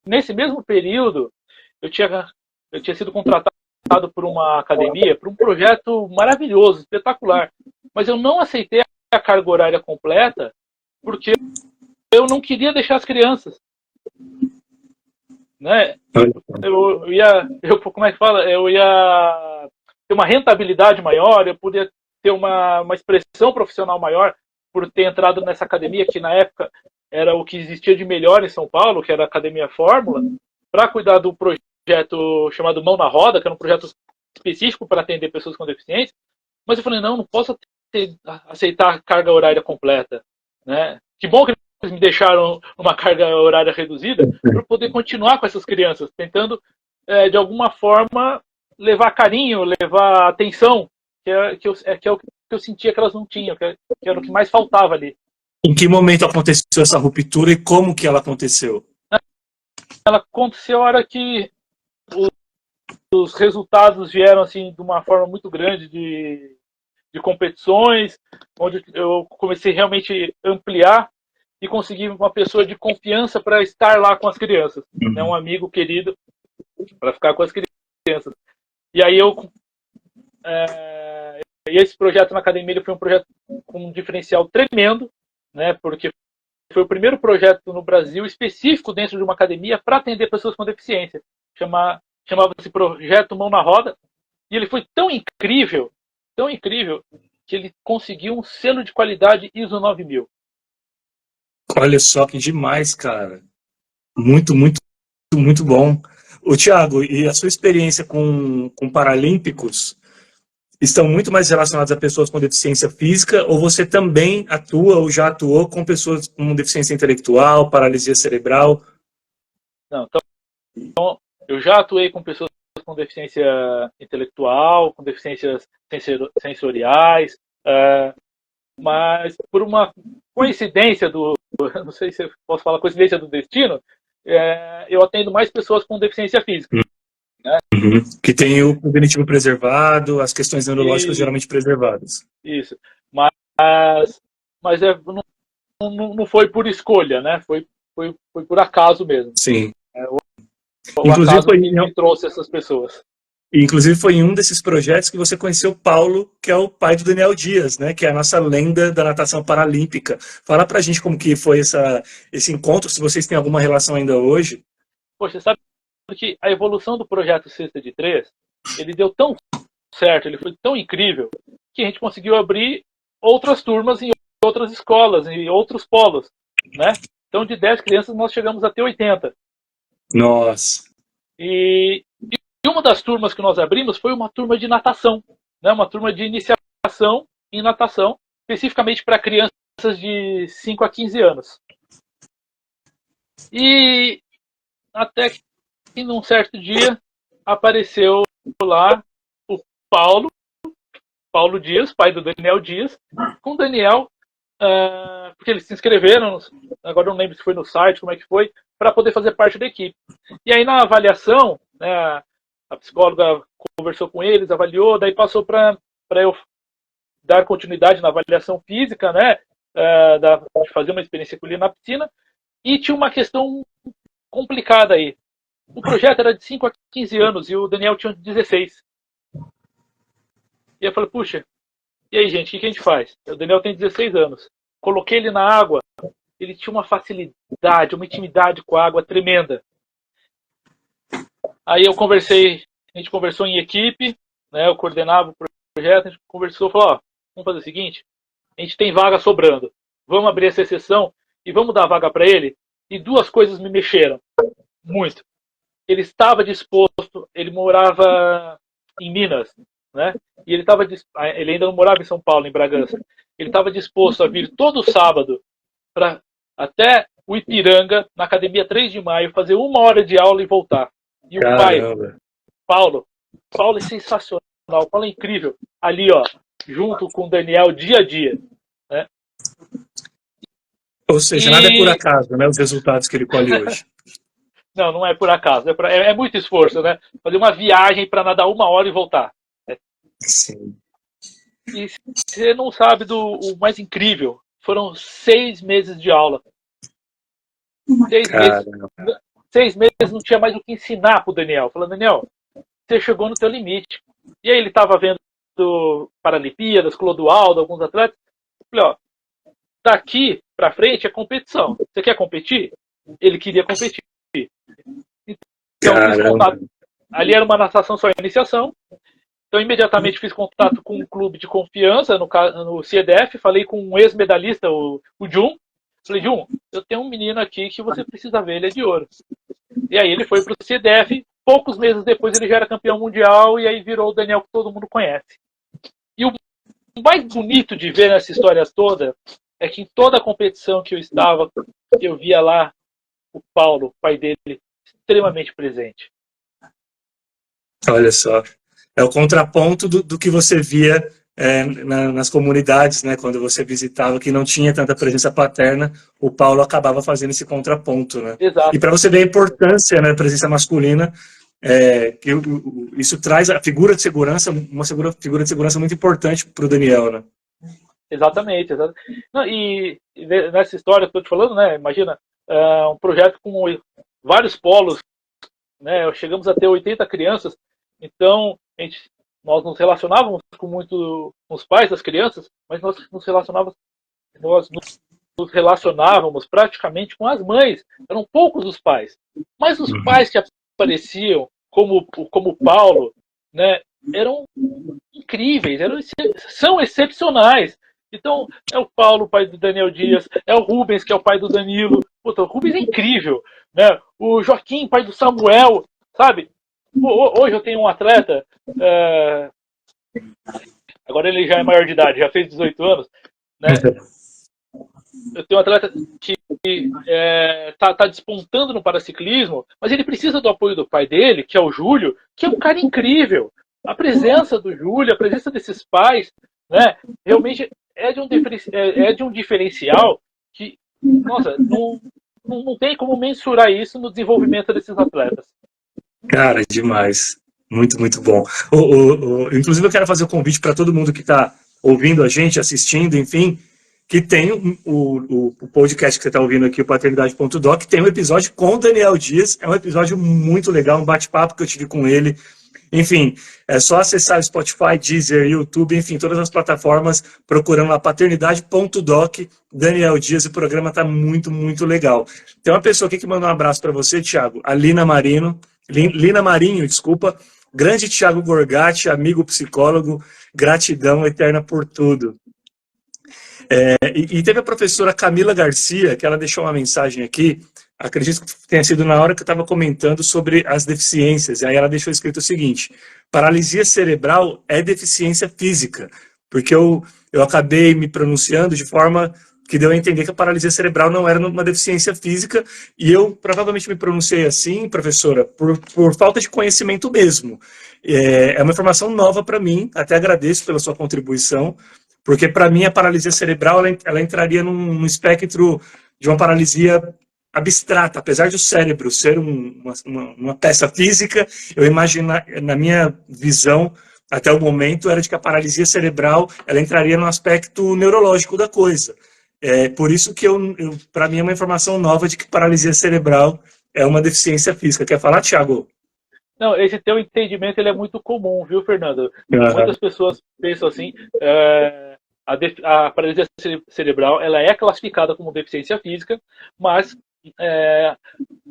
nesse mesmo período, eu tinha sido contratado por uma academia, por um projeto maravilhoso, espetacular. Mas eu não aceitei a carga horária completa porque eu não queria deixar as crianças. Né? Como é que fala? Eu ia ter uma rentabilidade maior, eu podia ter uma expressão profissional maior por ter entrado nessa academia, que na época era o que existia de melhor em São Paulo, que era a Academia Fórmula, para cuidar do projeto chamado Mão na Roda, que era um projeto específico para atender pessoas com deficiência. Mas eu falei, não posso aceitar a carga horária completa. Né? Que bom que eles me deixaram uma carga horária reduzida para poder continuar com essas crianças, tentando, de alguma forma, levar carinho, levar atenção, que é o que eu sentia que elas não tinham, que era o que mais faltava ali. Em que momento aconteceu essa ruptura e como que ela aconteceu? Ela aconteceu a hora que os resultados vieram assim de uma forma muito grande de competições, onde eu comecei realmente a ampliar e conseguir uma pessoa de confiança para estar lá com as crianças, né? Um amigo querido para ficar com as crianças. E aí e esse projeto na academia ele foi um projeto com um diferencial tremendo, né? Porque foi o primeiro projeto no Brasil específico dentro de uma academia para atender pessoas com deficiência. Chamava-se Projeto Mão na Roda. E ele foi tão incrível, que ele conseguiu um selo de qualidade ISO 9000. Olha só que demais, cara. Muito, muito, muito bom. O Thiago, e a sua experiência com paralímpicos estão muito mais relacionadas a pessoas com deficiência física, ou você também atua ou já atuou com pessoas com deficiência intelectual, paralisia cerebral? Não, então, eu já atuei com pessoas com deficiência intelectual, com deficiências sensoriais, mas por uma coincidência não sei se eu posso falar coincidência do destino, eu atendo mais pessoas com deficiência física. Né? Uhum. Que tem o cognitivo preservado, as questões neurológicas geralmente preservadas. Isso. Mas não foi por escolha, né? Foi por acaso mesmo. Sim. O acaso me trouxe essas pessoas. Inclusive foi em um desses projetos que você conheceu o Paulo, que é o pai do Daniel Dias, né? Que é a nossa lenda da natação paralímpica. Fala pra gente como que foi esse encontro, se vocês têm alguma relação ainda hoje. Poxa, sabe que a evolução do projeto Cesta de Três, ele deu tão certo, ele foi tão incrível, que a gente conseguiu abrir outras turmas em outras escolas, em outros polos, né? Então, de 10 crianças, nós chegamos a ter 80. Nossa! E uma das turmas que nós abrimos foi uma turma de natação, né? Uma turma de iniciação em natação, especificamente para crianças de 5 a 15 anos. E até que, num certo dia, apareceu lá o Paulo Dias, pai do Daniel Dias, com o Daniel, porque eles se inscreveram, agora não lembro se foi no site, como é que foi, para poder fazer parte da equipe. E aí na avaliação, né, a psicóloga conversou com eles, avaliou, daí passou para eu dar continuidade na avaliação física, né, de fazer uma experiência com ele na piscina, e tinha uma questão complicada aí. O projeto era de 5 a 15 anos e o Daniel tinha 16. E eu falei, puxa, e aí, gente, o que a gente faz? O Daniel tem 16 anos. Coloquei ele na água, ele tinha uma facilidade, uma intimidade com a água tremenda. Aí a gente conversou em equipe, né, eu coordenava o projeto, a gente conversou, falou, ó, vamos fazer o seguinte, a gente tem vaga sobrando, vamos abrir essa exceção e vamos dar vaga para ele. E duas coisas me mexeram muito. Ele estava disposto, ele morava em Minas, né? E ele ainda não morava em São Paulo, em Bragança. Ele estava disposto a vir todo sábado até o Ipiranga, na Academia 3 de Maio, fazer 1 hora de aula e voltar. E Caramba. O pai, Paulo é sensacional, Paulo é incrível. Ali, ó, junto com o Daniel, dia a dia. Né? Ou seja, nada é por acaso, né? Os resultados que ele colhe hoje. Não é por acaso. É muito esforço, né? Fazer uma viagem para nadar 1 hora e voltar. Sim. E você não sabe o mais incrível. Foram 6 meses de aula. 6 meses não tinha mais o que ensinar pro Daniel. Falando, Daniel, você chegou no teu limite. E aí ele estava vendo Paralimpíadas, Clodoaldo, alguns atletas. Eu falei, ó, daqui para frente é competição. Você quer competir? Ele queria competir. Então, fiz contato. Ali era uma natação só iniciação. Então, imediatamente fiz contato com um clube de confiança, no CEDF. Falei com um ex-medalhista, o Jun. Falei, Jun, eu tenho um menino aqui que você precisa ver, ele é de ouro. E aí ele foi para o CEDF. Poucos meses depois ele já era campeão mundial e aí virou o Daniel que todo mundo conhece. E o mais bonito de ver nessa história toda é que em toda a competição que eu estava, eu via lá o Paulo, o pai dele, extremamente presente. Olha só. É o contraponto do que você via nas comunidades, né? Quando você visitava, que não tinha tanta presença paterna, o Paulo acabava fazendo esse contraponto, né? Exato. E para você ver a importância, né, da presença masculina, que isso traz a figura de segurança, figura de segurança muito importante para o Daniel, né? Exatamente. Não, e nessa história que eu estou te falando, né? Imagina, um projeto com vários polos, né? Chegamos a ter 80 crianças, então nós nos relacionávamos com os pais das crianças, mas nós nos relacionávamos praticamente com as mães. Eram poucos os pais, mas os pais que apareciam, como o Paulo, né? Eram incríveis, são excepcionais. Então, é o Paulo, pai do Daniel Dias, é o Rubens, que é o pai do Danilo. Puta, o Rubens é incrível, né? O Joaquim, pai do Samuel. sabe? Hoje eu tenho um atleta, agora ele já é maior de idade, já fez 18 anos, né? Eu tenho um atleta que tá despontando no paraciclismo, mas ele precisa do apoio do pai dele, que é o Júlio, que é um cara incrível. A presença do Júlio, a presença desses pais, né, realmente é de um diferencial que, nossa, não tem como mensurar isso no desenvolvimento desses atletas. Cara, demais. Muito, muito bom. Inclusive, eu quero fazer o convite para todo mundo que está ouvindo a gente, assistindo, enfim, que tem o podcast que você está ouvindo aqui, o Paternidade.doc, tem um episódio com o Daniel Dias. É um episódio muito legal, um bate-papo que eu tive com ele. Enfim, é só acessar o Spotify, Deezer, YouTube, enfim, todas as plataformas, procurando a Paternidade.doc, Daniel Dias, o programa está muito, muito legal. Tem uma pessoa aqui que mandou um abraço para você, Thiago, a Lina Marinho, desculpa, grande Thiago Gorgatti, amigo psicólogo, gratidão eterna por tudo. E teve a professora Camila Garcia, que ela deixou uma mensagem aqui, acredito que tenha sido na hora que eu estava comentando sobre as deficiências, e aí ela deixou escrito o seguinte: paralisia cerebral é deficiência física, porque eu acabei me pronunciando de forma que deu a entender que a paralisia cerebral não era uma deficiência física, e eu provavelmente me pronunciei assim, professora, por falta de conhecimento mesmo. É uma informação nova para mim, até agradeço pela sua contribuição, porque para mim a paralisia cerebral ela entraria num espectro de uma paralisia abstrata, apesar de o cérebro ser uma peça física, eu imagino, na minha visão, até o momento, era de que a paralisia cerebral ela entraria no aspecto neurológico da coisa. Por isso que para mim é uma informação nova de que paralisia cerebral é uma deficiência física. Quer falar, Thiago? Não, esse teu entendimento ele é muito comum, viu, Fernando? Uhum. Muitas pessoas pensam assim, a paralisia cerebral ela é classificada como deficiência física, mas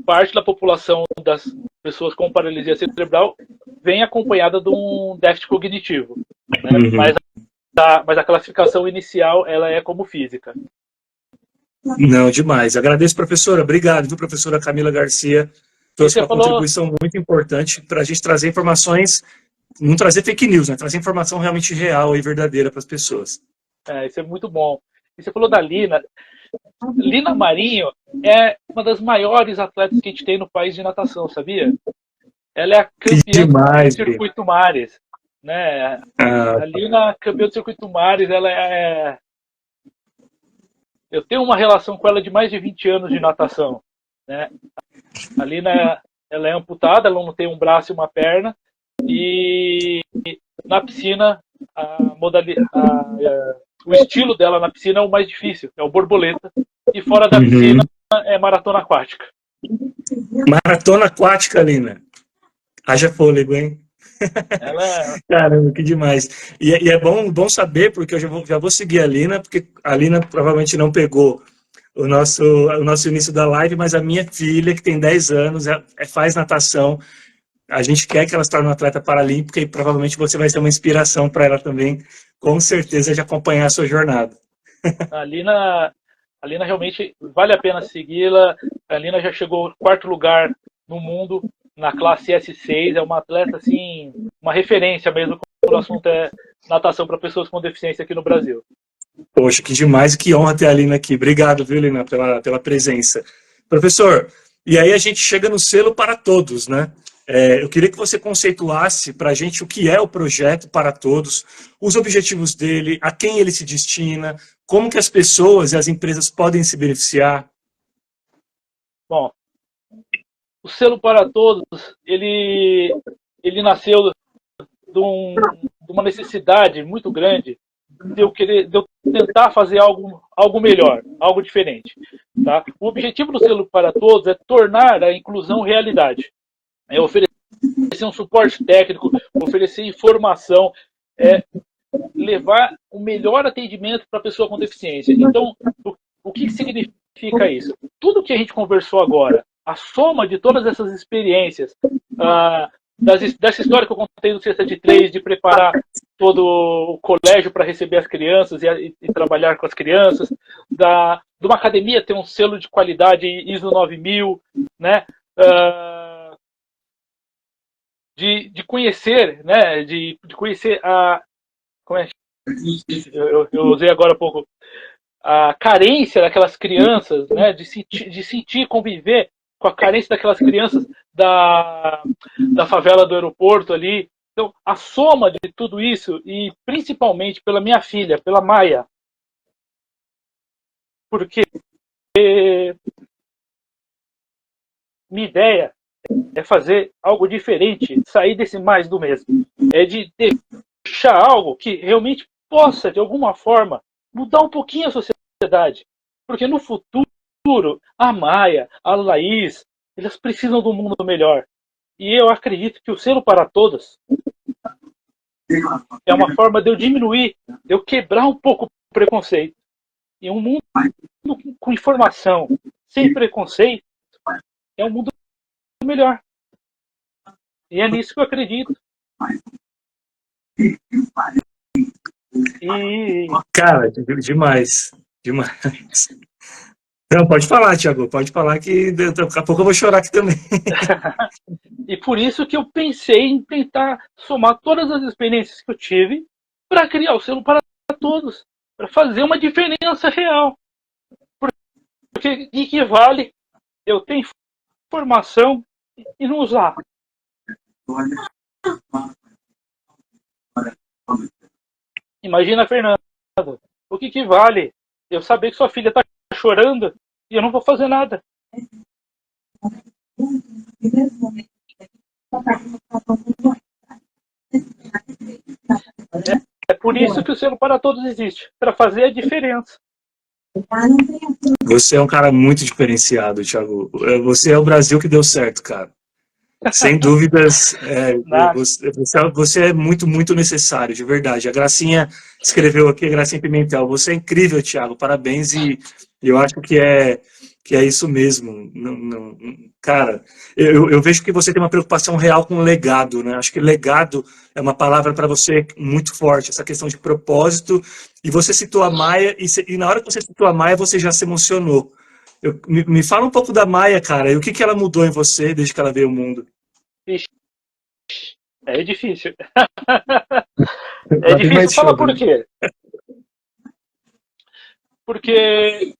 parte da população das pessoas com paralisia cerebral vem acompanhada de um déficit cognitivo, né? Uhum. Mas a classificação inicial ela é como física. Não, demais. Agradeço, professora. Obrigado, viu, professora Camila Garcia. Trouxe uma contribuição muito importante para a gente trazer informações, não trazer fake news, né? Trazer informação realmente real e verdadeira para as pessoas. Isso é muito bom. E você falou da Lina. Lina Marinho é uma das maiores atletas que a gente tem no país de natação, sabia? Ela é a campeã do circuito Mares. Né? A Lina, campeã do circuito Mares, ela é... Eu tenho uma relação com ela de mais de 20 anos de natação. Né? A Lina, ela é amputada, ela não tem um braço e uma perna. E na piscina, o estilo dela na piscina é o mais difícil, é o borboleta. E fora da piscina é maratona aquática. Maratona aquática, Lina. Haja fôlego, hein? Caramba, que demais. E é bom saber, porque eu já vou seguir a Lina, porque a Lina provavelmente não pegou o nosso início da live, mas a minha filha, que tem 10 anos, faz natação. A gente quer que ela se torne uma atleta paralímpica e provavelmente você vai ser uma inspiração para ela também, com certeza, de acompanhar a sua jornada. A Lina realmente vale a pena segui-la. A Lina já chegou ao 4º lugar no mundo, na classe S6. É uma atleta, assim, uma referência mesmo quando o assunto é natação para pessoas com deficiência aqui no Brasil. Poxa, que demais e que honra ter a Lina aqui. Obrigado, viu, Lina, pela presença. Professor, e aí a gente chega no selo para todos, né? Eu queria que você conceituasse para a gente o que é o projeto Para Todos, os objetivos dele, a quem ele se destina, como que as pessoas e as empresas podem se beneficiar. Bom, o selo Para Todos, ele nasceu de uma necessidade muito grande de eu tentar fazer algo melhor, algo diferente. Tá? O objetivo do selo Para Todos é tornar a inclusão realidade. É oferecer um suporte técnico, oferecer informação, levar o melhor atendimento para a pessoa com deficiência. Então, o que significa isso? Tudo que a gente conversou agora, a soma de todas essas experiências, dessa história que eu contei do Sexta de 3, de preparar todo o colégio para receber as crianças e trabalhar com as crianças, de uma academia ter um selo de qualidade ISO 9000, né? de conhecer, né, de conhecer a, como é, eu usei agora há pouco, a carência daquelas crianças, né, de sentir, conviver com a carência daquelas crianças da favela do aeroporto ali. Então, a soma de tudo isso, e principalmente pela minha filha, pela Maia, porque minha ideia é fazer algo diferente, sair desse mais do mesmo. É de deixar algo que realmente possa, de alguma forma, mudar um pouquinho a sociedade. Porque no futuro, a Maia, a Laís, elas precisam de um mundo melhor. E eu acredito que o selo para todos é uma forma de eu diminuir, de eu quebrar um pouco o preconceito. E um mundo com informação, sem preconceito, é um mundo melhor. E é nisso que eu acredito. E... Cara, demais. Demais. Não, pode falar, Thiago. Pode falar que daqui a pouco eu vou chorar aqui também. E por isso que eu pensei em tentar somar todas as experiências que eu tive para criar o selo para todos, para fazer uma diferença real. Porque equivale eu ter informação e não usar. Imagina, Fernando, o que vale eu saber que sua filha está chorando e eu não vou fazer nada. É por isso que o selo para todos existe, para fazer a diferença. Você é um cara muito diferenciado, Thiago. Você é o Brasil que deu certo, cara. Sem dúvidas, você é muito, muito necessário, de verdade. A Gracinha escreveu aqui, a Gracinha Pimentel. Você é incrível, Thiago. Parabéns e eu acho que é isso mesmo. Cara, eu vejo que você tem uma preocupação real com o legado, né? Acho que legado é uma palavra para você muito forte, essa questão de propósito. E você citou a Maia, e na hora que você citou a Maia, você já se emocionou. Me fala um pouco da Maia, cara, e o que ela mudou em você desde que ela veio ao mundo? Ixi, é difícil. É difícil falar por quê? Porque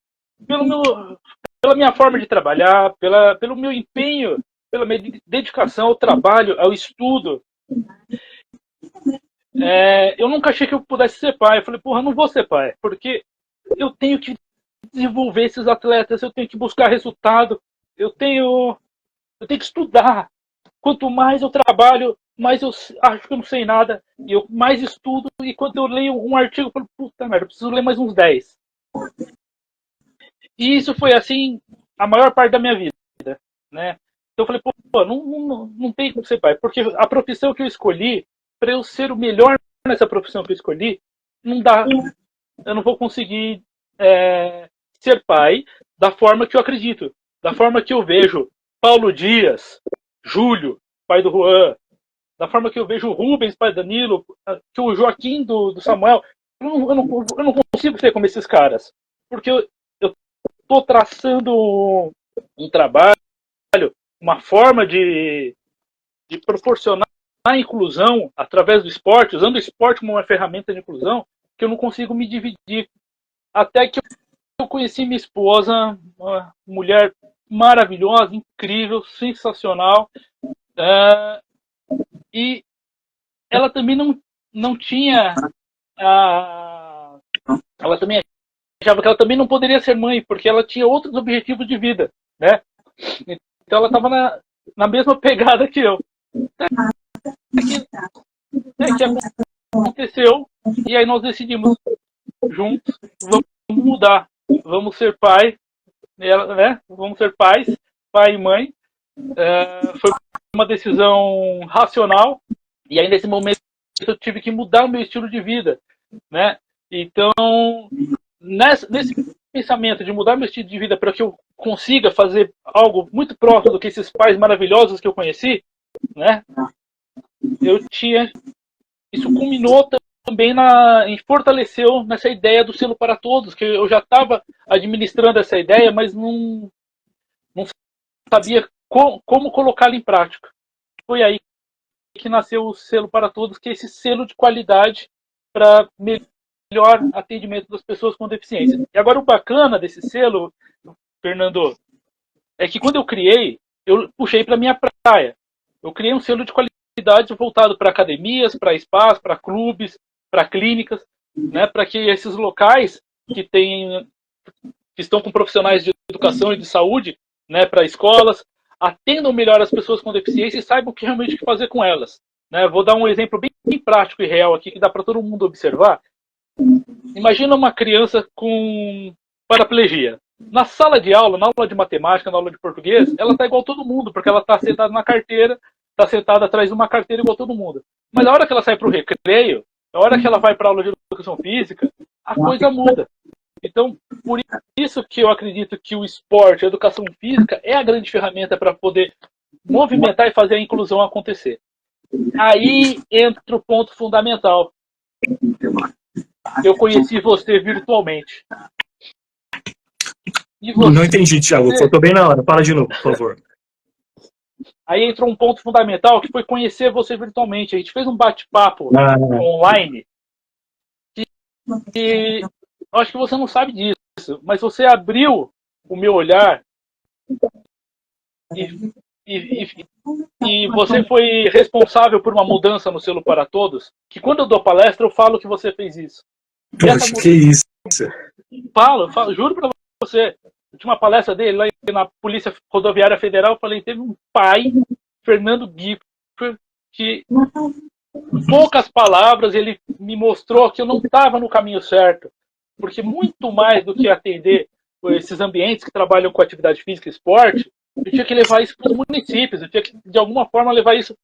pela minha forma de trabalhar, pelo meu empenho, pela minha dedicação ao trabalho, ao estudo, eu nunca achei que eu pudesse ser pai. Eu falei, porra, não vou ser pai, porque eu tenho que desenvolver esses atletas, eu tenho que buscar resultado, eu tenho que estudar. Quanto mais eu trabalho, mais eu acho que eu não sei nada, e eu mais estudo, e quando eu leio um artigo, eu falo, puta merda, eu preciso ler mais uns 10. E isso foi assim a maior parte da minha vida, né? Então eu falei, pô, não tem como ser pai, porque a profissão que eu escolhi, para eu ser o melhor nessa profissão que eu escolhi, não dá, eu não vou conseguir ser pai da forma que eu acredito, da forma que eu vejo Paulo Dias, Júlio, pai do Juan, da forma que eu vejo o Rubens, pai do Danilo, que o Joaquim do Samuel. Eu não consigo ser como esses caras, porque eu estou traçando um trabalho, uma forma de proporcionar a inclusão através do esporte, usando o esporte como uma ferramenta de inclusão, que eu não consigo me dividir. Até que eu conheci minha esposa, uma mulher maravilhosa, incrível, sensacional, e ela também não tinha ela também achava que ela também não poderia ser mãe, porque ela tinha outros objetivos de vida, né? Então ela estava na mesma pegada que eu. Que aconteceu, e aí nós decidimos juntos, vamos mudar, vamos ser pai, né? Vamos ser pais, pai e mãe. Foi uma decisão racional, e aí nesse momento eu tive que mudar o meu estilo de vida, né? Então, nesse pensamento de mudar meu estilo de vida para que eu consiga fazer algo muito próximo do que esses pais maravilhosos que eu conheci, né? Isso culminou também fortaleceu nessa ideia do selo para todos, que eu já estava administrando essa ideia, mas não sabia como colocá-la em prática. Foi aí que nasceu o selo para todos, que é esse selo de qualidade para melhor atendimento das pessoas com deficiência. E agora o bacana desse selo, Fernando, é que quando eu criei, eu puxei para minha praia. Eu criei um selo de qualidade voltado para academias, para spas, para clubes, para clínicas, né, para que esses locais que estão com profissionais de educação e de saúde, né, para escolas, atendam melhor as pessoas com deficiência e saibam realmente o que fazer com elas. Né? Vou dar um exemplo bem prático e real aqui que dá para todo mundo observar. Imagina uma criança com paraplegia. Na sala de aula, na aula de matemática, na aula de português, ela está igual a todo mundo, porque ela está sentada na carteira, está sentada atrás de uma carteira igual a todo mundo. Mas a hora que ela sai para o recreio, a hora que ela vai para a aula de educação física, a coisa muda. Então, por isso que eu acredito que o esporte, a educação física, é a grande ferramenta para poder movimentar e fazer a inclusão acontecer. Aí entra o ponto fundamental. Eu conheci você virtualmente. E você... Não entendi, Thiago. Faltou bem na hora. Fala de novo, por favor. Aí entrou um ponto fundamental que foi conhecer você virtualmente. A gente fez um bate-papo online e acho que você não sabe disso, mas você abriu o meu olhar e você foi responsável por uma mudança no Selo para Todos, que quando eu dou palestra eu falo que você fez isso. Poxa, que isso? Falo, juro para você. Eu tinha uma palestra dele lá na Polícia Rodoviária Federal, eu falei, teve um pai, Fernando Giffer, que em poucas palavras ele me mostrou que eu não estava no caminho certo. Porque muito mais do que atender esses ambientes que trabalham com atividade física e esporte, eu tinha que levar isso para os municípios, eu tinha que, de alguma forma, levar isso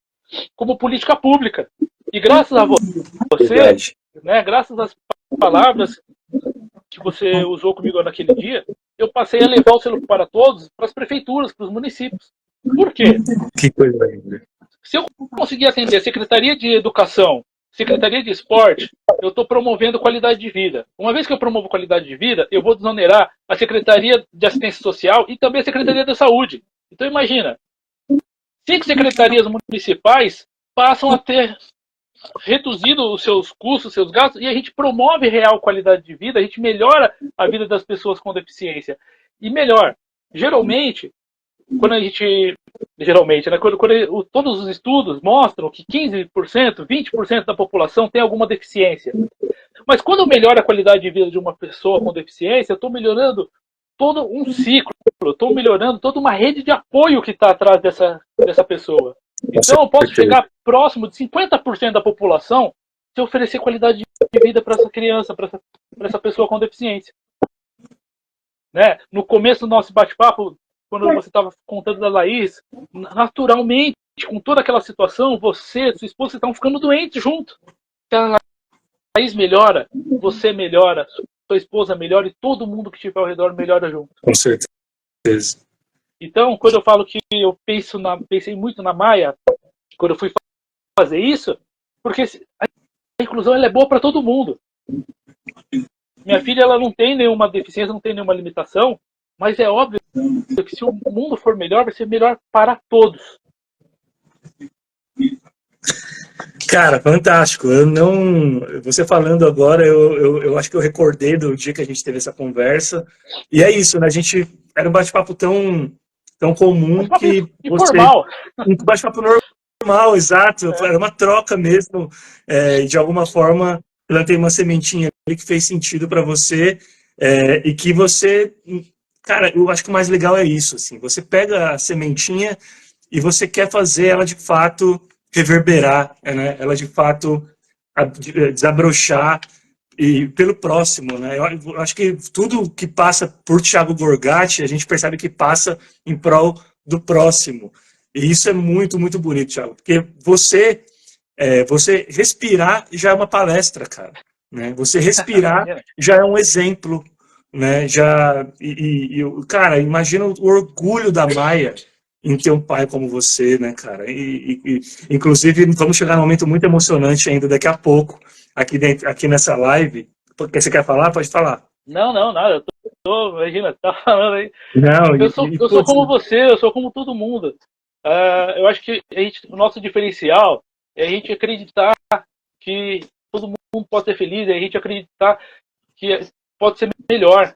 como política pública. E graças a você, né, graças às palavras que você usou comigo naquele dia, eu passei a levar o Selo para Todos para as prefeituras, para os municípios. Por quê? Que coisa linda. Se eu conseguir atender a Secretaria de Educação, Secretaria de Esporte, eu estou promovendo qualidade de vida. Uma vez que eu promovo qualidade de vida, eu vou desonerar a Secretaria de Assistência Social e também a Secretaria da Saúde. Então imagina, 5 secretarias municipais passam a ter reduzido os seus custos, os seus gastos, e a gente promove real qualidade de vida, a gente melhora a vida das pessoas com deficiência. E melhor, geralmente, quando a gente... Geralmente, né, todos os estudos mostram que 15%, 20% da população tem alguma deficiência. Mas quando eu melhoro a qualidade de vida de uma pessoa com deficiência, eu estou melhorando todo um ciclo, estou melhorando toda uma rede de apoio que está atrás dessa pessoa. Então eu posso chegar próximo de 50% da população se eu oferecer qualidade de vida para essa criança, para essa pessoa com deficiência. Né? No começo do nosso bate-papo, quando você estava contando da Laís, naturalmente, com toda aquela situação, você e sua esposa estão ficando doentes junto. Se a Laís melhora, você melhora, sua esposa melhora e todo mundo que estiver ao redor melhora junto. Com certeza. Então, quando eu falo que eu pensei muito na Maia, quando eu fui fazer isso, porque a inclusão ela é boa para todo mundo. Minha filha ela não tem nenhuma deficiência, não tem nenhuma limitação, mas é óbvio que se o mundo for melhor, vai ser melhor para todos. Cara, fantástico. Você falando agora, eu acho que eu recordei do dia que a gente teve essa conversa. E é isso, né? A gente era um bate-papo tão comum que informal. Um bate-papo normal, exato. Era uma troca mesmo. De alguma forma, plantei uma sementinha ali que fez sentido para você e que você... Cara, eu acho que o mais legal é isso, assim. Você pega a sementinha e você quer fazer ela, de fato, reverberar, né? Ela, de fato, desabrochar e pelo próximo, né? Eu acho que tudo que passa por Thiago Gorgatti, a gente percebe que passa em prol do próximo. E isso é muito, muito bonito, Thiago. Porque você respirar já é uma palestra, cara. Né? Você respirar já é um exemplo, né? Cara, imagina o orgulho da Maia em ter um pai como você, né, cara? Inclusive, vamos chegar num momento muito emocionante ainda daqui a pouco, aqui nessa live. Você quer falar? Pode falar. Não, nada. Imagina, tá falando aí. Não, eu sou como você, eu sou como todo mundo. Eu acho que o nosso diferencial é a gente acreditar que todo mundo pode ser feliz, é a gente acreditar que pode ser melhor.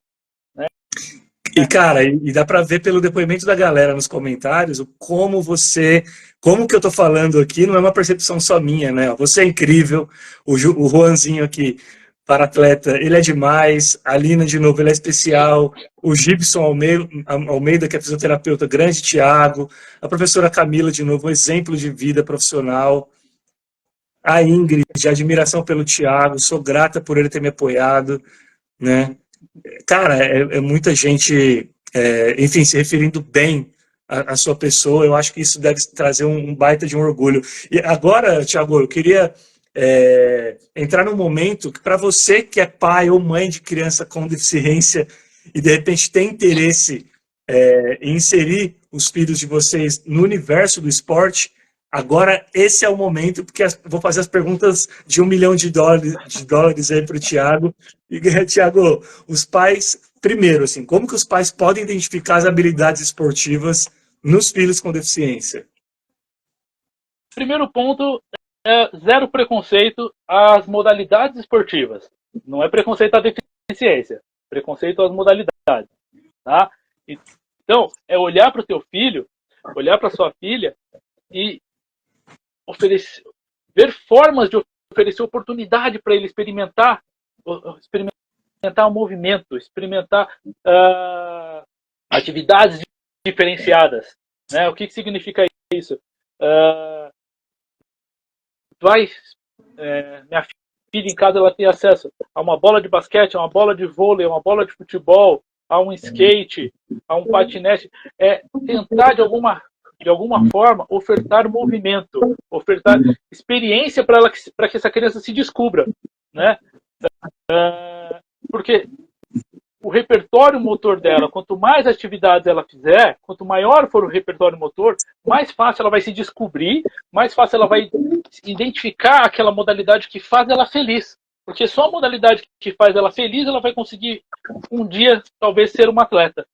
E, cara, e dá pra ver pelo depoimento da galera nos comentários como que eu tô falando aqui não é uma percepção só minha, né? Você é incrível, o Juanzinho aqui, para atleta, ele é demais, a Lina, de novo, ele é especial, o Gibson Almeida, que é fisioterapeuta, grande Thiago, a professora Camila, de novo, um exemplo de vida profissional, a Ingrid, de admiração pelo Thiago, sou grata por ele ter me apoiado, né? Cara, é muita gente, enfim, se referindo bem à sua pessoa. Eu acho que isso deve trazer um baita de um orgulho. E agora, Thiago, eu queria entrar num momento que, para você que é pai ou mãe de criança com deficiência e de repente tem interesse em inserir os filhos de vocês no universo do esporte, agora esse é o momento, porque vou fazer as perguntas de $1 milhão aí para o Thiago. E, Thiago, os pais, primeiro, assim, como que os pais podem identificar as habilidades esportivas nos filhos com deficiência? Primeiro ponto é zero preconceito às modalidades esportivas. Não é preconceito à deficiência, preconceito às modalidades. Tá? Então, é olhar para o teu filho, olhar para sua filha e ver formas de oferecer oportunidade para ele experimentar o movimento, experimentar atividades diferenciadas. Né? O que significa isso? Minha filha em casa ela tem acesso a uma bola de basquete, a uma bola de vôlei, a uma bola de futebol, a um skate, a um patinete. É tentar de alguma forma ofertar movimento, ofertar experiência para que essa criança se descubra, né? Porque o repertório motor dela, quanto mais atividades ela fizer, quanto maior for o repertório motor, mais fácil ela vai se descobrir, mais fácil ela vai identificar aquela modalidade que faz ela feliz. Porque só a modalidade que faz ela feliz, ela vai conseguir um dia, talvez, ser uma atleta.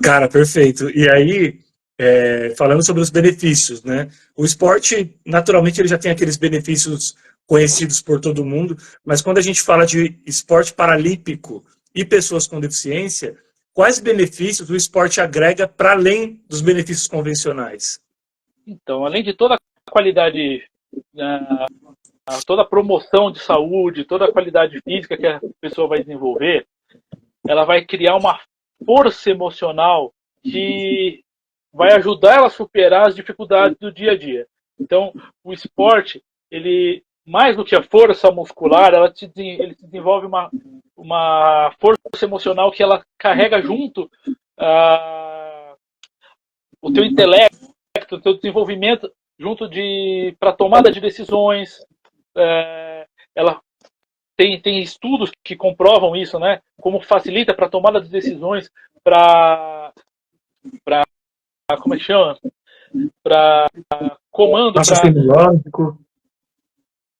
Cara, perfeito. E aí, falando sobre os benefícios, né? O esporte, naturalmente, ele já tem aqueles benefícios conhecidos por todo mundo, mas quando a gente fala de esporte paralímpico e pessoas com deficiência, quais benefícios o esporte agrega para além dos benefícios convencionais? Então, além de toda a qualidade, toda a promoção de saúde, toda a qualidade física que a pessoa vai desenvolver, ela vai criar uma força emocional que vai ajudar ela a superar as dificuldades do dia a dia. Então, o esporte, ele mais do que a força muscular, ele desenvolve uma força emocional que ela carrega junto o teu intelecto, o teu desenvolvimento junto para tomada de decisões. Ela tem estudos que comprovam isso, né? Como facilita para tomada de decisões, para como é que chama? Para comando, raciocínio lógico.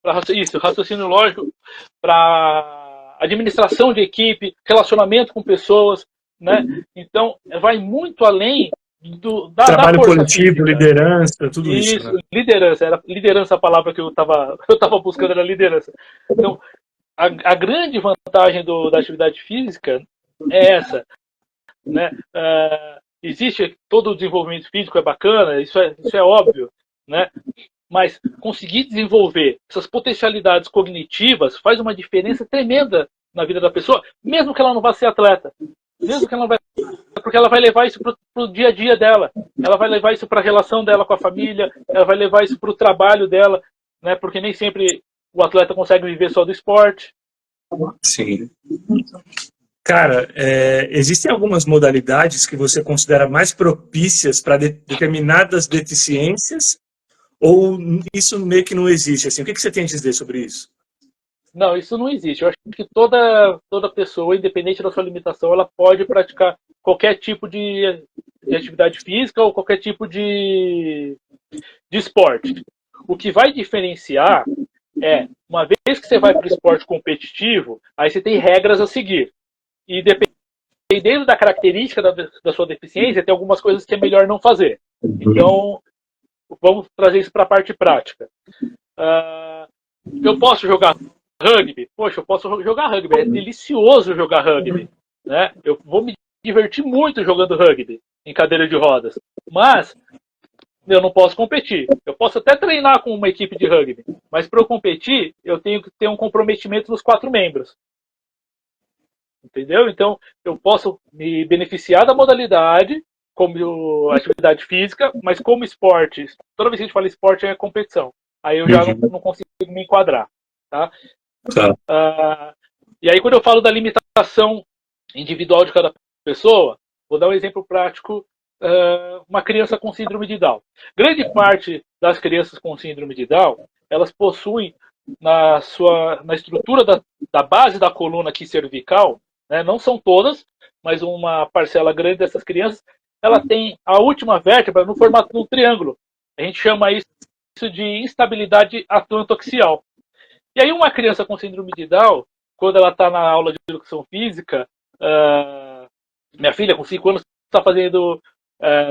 Raciocínio lógico, para administração de equipe, relacionamento com pessoas, né? Então, vai muito além trabalho da força coletivo, física. liderança, tudo isso. Né? Liderança, era liderança a palavra que eu tava buscando, era liderança. Então, a grande vantagem da atividade física é essa, né? Existe todo o desenvolvimento físico, é bacana, isso é óbvio, né? Mas conseguir desenvolver essas potencialidades cognitivas faz uma diferença tremenda na vida da pessoa, mesmo que ela não vá ser atleta, mesmo que ela não vai, porque ela vai levar isso para o dia a dia dela, ela vai levar isso para a relação dela com a família, ela vai levar isso para o trabalho dela, né? Porque nem sempre o atleta consegue viver só do esporte. Sim. Cara, existem algumas modalidades que você considera mais propícias para determinadas deficiências? Ou isso meio que não existe? Assim, o que você tem a dizer sobre isso? Não, isso não existe. Eu acho que toda pessoa, independente da sua limitação, ela pode praticar qualquer tipo de atividade física ou qualquer tipo de esporte. O que vai diferenciar uma vez que você vai para o esporte competitivo, aí você tem regras a seguir. E dependendo da característica da sua deficiência, tem algumas coisas que é melhor não fazer. Então, vamos trazer isso para a parte prática. Eu posso jogar rugby? Poxa, eu posso jogar rugby. É delicioso jogar rugby, né? Eu vou me divertir muito jogando rugby em cadeira de rodas. Mas eu não posso competir. Eu posso até treinar com uma equipe de rugby, mas para eu competir, eu tenho que ter um comprometimento dos 4 membros. Entendeu? Então, eu posso me beneficiar da modalidade como atividade física, mas como esporte, toda vez que a gente fala esporte é competição. Aí eu já não consigo me enquadrar. Tá? E aí, quando eu falo da limitação individual de cada pessoa, vou dar um exemplo prático. Uma criança com síndrome de Down. Grande parte das crianças com síndrome de Down, elas possuem na estrutura da base da coluna aqui cervical, né, não são todas, mas uma parcela grande dessas crianças, ela tem a última vértebra no formato de um triângulo. A gente chama isso de instabilidade atlantoaxial. E aí uma criança com síndrome de Down, quando ela está na aula de educação física, minha filha com 5 anos está fazendo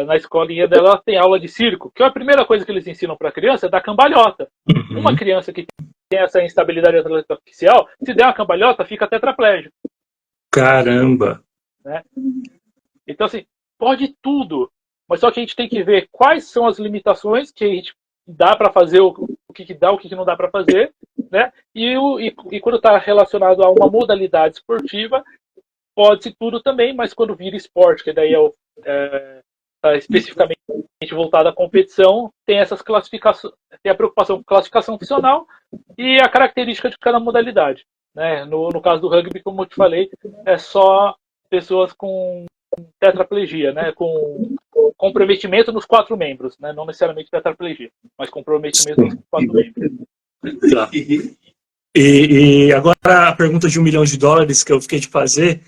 na escolinha dela, tem aula de circo, que a primeira coisa que eles ensinam para a criança é dar cambalhota. Uma criança que tem essa instabilidade atlantoaxial, se der uma cambalhota, fica tetraplégico. Caramba! Né? Então, assim, pode tudo, mas só que a gente tem que ver quais são as limitações que a gente dá para fazer, o que dá, o que não dá para fazer, né? E quando está relacionado a uma modalidade esportiva, pode-se tudo também, mas quando vira esporte, que daí está especificamente voltado à competição, tem essas classificações, tem a preocupação com classificação funcional e a característica de cada modalidade. Né? No caso do rugby, como eu te falei, é só pessoas com tetraplegia, né? Com comprometimento nos 4 membros, né? Não necessariamente tetraplegia, mas comprometimento nos 4 membros. Tá. E agora a pergunta de $1 milhão que eu fiquei de fazer,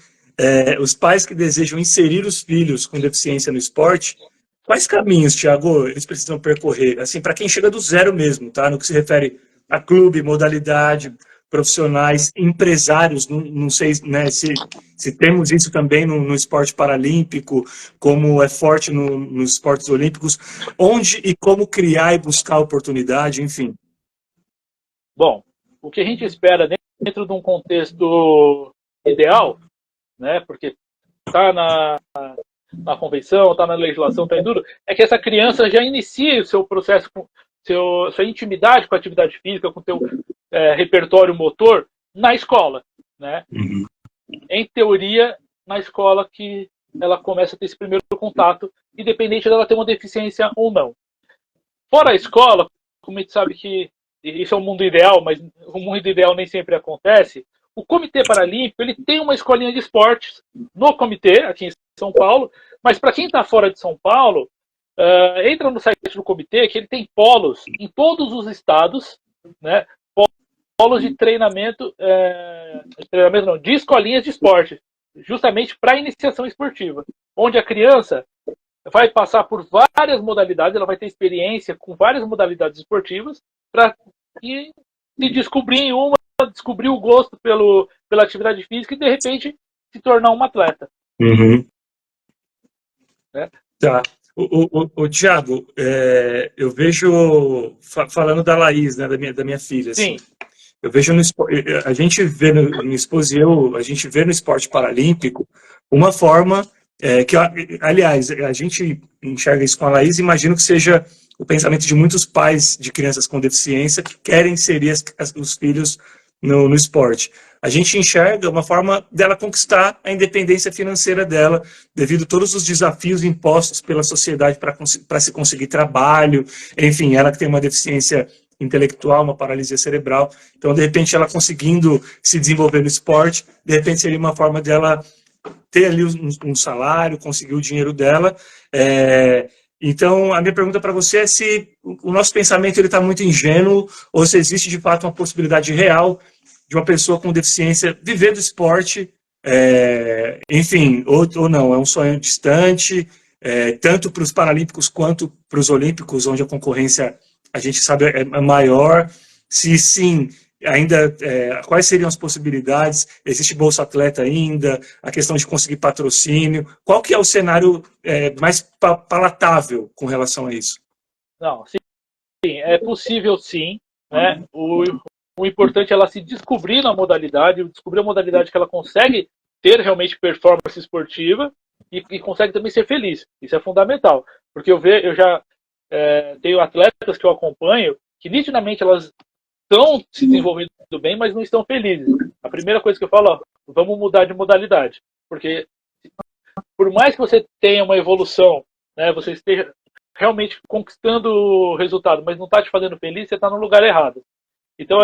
os pais que desejam inserir os filhos com deficiência no esporte, quais caminhos, Thiago, eles precisam percorrer? Assim, para quem chega do zero mesmo, tá? No que se refere a clube, modalidade, profissionais, empresários, não sei, né, se temos isso também no esporte paralímpico, como é forte nos esportes olímpicos, onde e como criar e buscar oportunidade, enfim. Bom, o que a gente espera dentro de um contexto ideal, né, porque está na convenção, está na legislação, está em tudo, é que essa criança já inicie o seu processo, sua intimidade com a atividade física, com o seu repertório motor na escola, né? Em teoria, na escola que ela começa a ter esse primeiro contato, independente dela ter uma deficiência ou não. Fora a escola, como a gente sabe que isso é o mundo ideal, mas o mundo ideal nem sempre acontece, o Comitê Paralímpico ele tem uma escolinha de esportes no comitê, aqui em São Paulo, mas para quem está fora de São Paulo, entra no site do comitê, que ele tem polos em todos os estados, né? Polos de treinamento, de escolinhas de esporte, justamente para iniciação esportiva, onde a criança vai passar por várias modalidades, ela vai ter experiência com várias modalidades esportivas, para se descobrir em uma, descobrir o gosto pela atividade física e, de repente, se tornar um atleta. Né? Tá. O Thiago, eu vejo, falando da Laís, né, da minha filha, assim, eu vejo a gente vê no Exposeu, a gente vê no esporte paralímpico uma forma que, aliás, a gente enxerga isso com a Laís, imagino que seja o pensamento de muitos pais de crianças com deficiência que querem inserir os filhos no esporte. A gente enxerga uma forma dela conquistar a independência financeira dela, devido a todos os desafios impostos pela sociedade para se conseguir trabalho, enfim, ela que tem uma deficiência intelectual, uma paralisia cerebral, então, de repente, ela conseguindo se desenvolver no esporte, de repente seria uma forma dela ter ali um salário, conseguir o dinheiro dela. Então, a minha pergunta para você é se o nosso pensamento está muito ingênuo ou se existe, de fato, uma possibilidade real de uma pessoa com deficiência viver do esporte, enfim, ou não, é um sonho distante, tanto para os paralímpicos quanto para os olímpicos, onde a concorrência, a gente sabe, é maior. Se sim, ainda, quais seriam as possibilidades? Existe Bolsa Atleta ainda? A questão de conseguir patrocínio? Qual que é o cenário mais palatável com relação a isso? Não, sim, é possível sim, né? O importante é ela se descobrir na modalidade, descobrir a modalidade que ela consegue ter realmente performance esportiva e consegue também ser feliz. Isso é fundamental. Porque eu já tenho atletas que eu acompanho que nitidamente elas estão se desenvolvendo bem, mas não estão felizes. A primeira coisa que eu falo, ó, vamos mudar de modalidade. Porque por mais que você tenha uma evolução, né, você esteja realmente conquistando o resultado, mas não está te fazendo feliz, você está no lugar errado. Então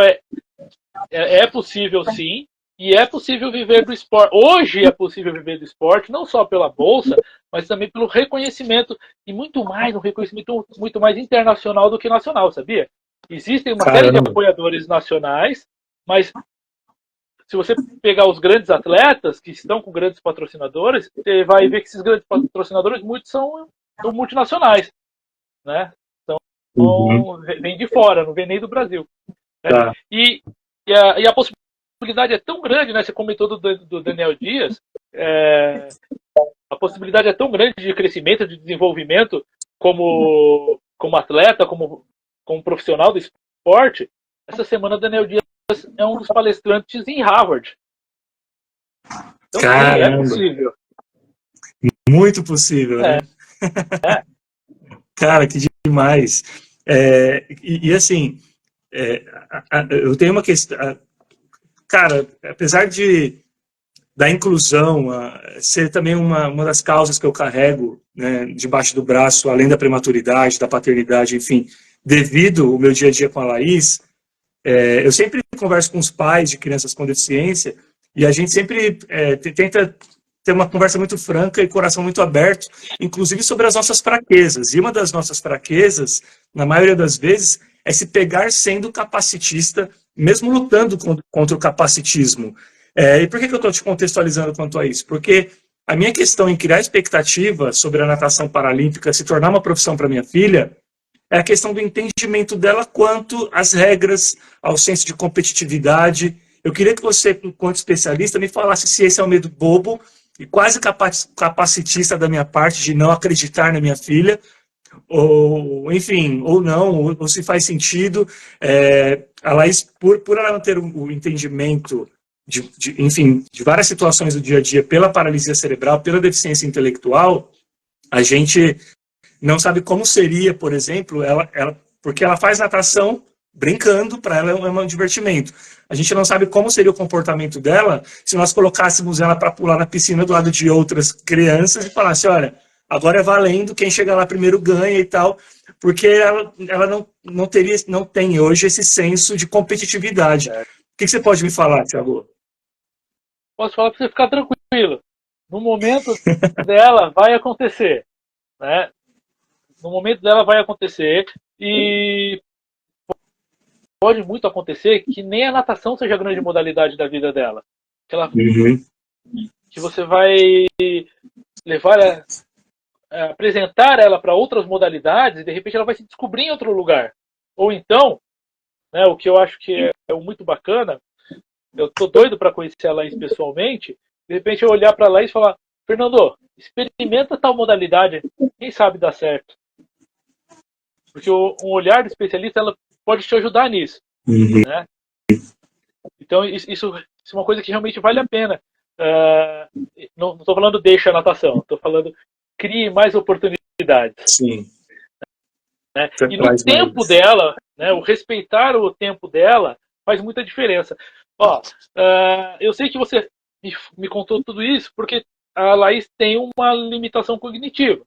é possível sim, e é possível viver do esporte. Hoje é possível viver do esporte, não só pela bolsa, mas também pelo reconhecimento, e muito mais, um reconhecimento muito mais internacional do que nacional, sabia? Existem uma série de apoiadores nacionais, mas se você pegar os grandes atletas que estão com grandes patrocinadores, você vai ver que esses grandes patrocinadores, muitos são multinacionais, né? Então, vem de fora, não vem nem do Brasil. Né? Tá. E a possibilidade é tão grande, né? Você comentou do Daniel Dias, a possibilidade é tão grande de crescimento, de desenvolvimento como atleta, como profissional do esporte. Essa semana o Daniel Dias é um dos palestrantes em Harvard. Então, sim, é possível. Muito possível, né? Cara, que demais. Assim, eu tenho uma questão. Cara, apesar da inclusão ser também uma das causas que eu carrego, né, debaixo do braço, além da prematuridade, da paternidade, enfim, devido ao meu dia a dia com a Laís, eu sempre converso com os pais de crianças com deficiência e a gente sempre tenta ter uma conversa muito franca e coração muito aberto, inclusive sobre as nossas fraquezas. E uma das nossas fraquezas, na maioria das vezes, é se pegar sendo capacitista, mesmo lutando contra o capacitismo. E por que eu estou te contextualizando quanto a isso? Porque a minha questão em criar expectativa sobre a natação paralímpica se tornar uma profissão para minha filha é a questão do entendimento dela quanto às regras, ao senso de competitividade. Eu queria que você, enquanto especialista, me falasse se esse é um medo bobo e quase capacitista da minha parte de não acreditar na minha filha, ou enfim, ou não, ou se faz sentido. A Laís, por ela não ter o entendimento enfim, de várias situações do dia a dia pela paralisia cerebral, pela deficiência intelectual, a gente não sabe como seria, por exemplo, porque ela faz natação brincando, para ela é um divertimento. A gente não sabe como seria o comportamento dela se nós colocássemos ela para pular na piscina do lado de outras crianças e falasse, olha, agora é valendo, quem chegar lá primeiro ganha e tal, porque ela não tem hoje esse senso de competitividade. O que você pode me falar, Thiago? Posso falar para você ficar tranquilo. No momento dela vai acontecer, né? No momento dela vai acontecer e pode muito acontecer que nem a natação seja a grande modalidade da vida dela. Que você vai levar apresentar ela para outras modalidades e de repente ela vai se descobrir em outro lugar. Ou então, né, o que eu acho que é muito bacana, eu tô doido para conhecer a Laís pessoalmente, de repente eu olhar para a Laís e falar, Fernando, experimenta tal modalidade, quem sabe dá certo. Porque um olhar do especialista ela pode te ajudar nisso. Né? Então, isso é uma coisa que realmente vale a pena. Não estou falando deixa a natação, estou falando crie mais oportunidades. Sim. Né? E no tempo dela, né, o respeitar o tempo dela faz muita diferença. Ó, eu sei que você me contou tudo isso porque a Laís tem uma limitação cognitiva.